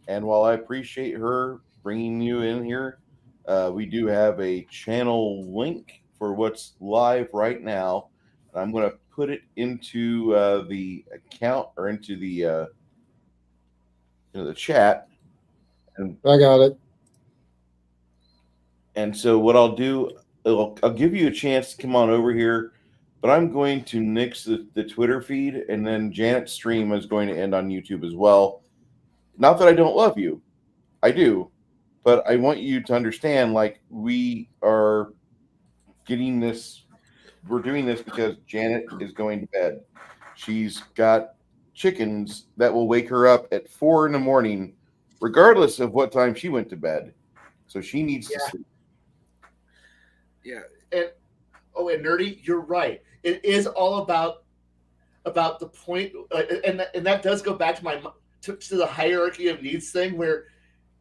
and while I appreciate her bringing you in here, we do have a channel link for what's live right now. I'm going to put it into the account, or into the the chat. And I got it. And so what I'll do, I'll give you a chance to come on over here, but I'm going to nix the Twitter feed, and then Janet's stream is going to end on YouTube as well. Not that I don't love you, I do, but I want you to understand, like, we are getting this, we're doing this because Janet is going to bed. She's got chickens that will wake her up at 4 in the morning, regardless of what time she went to bed. So she needs to sleep. Yeah. And Nerdy, you're right. It is all about the point, and that does go back to the hierarchy of needs thing, where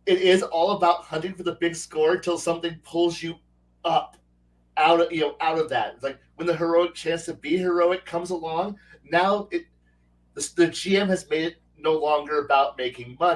it is all about hunting for the big score until something pulls you up out of that. It's like when the heroic chance to be heroic comes along. Now the GM has made it no longer about making money.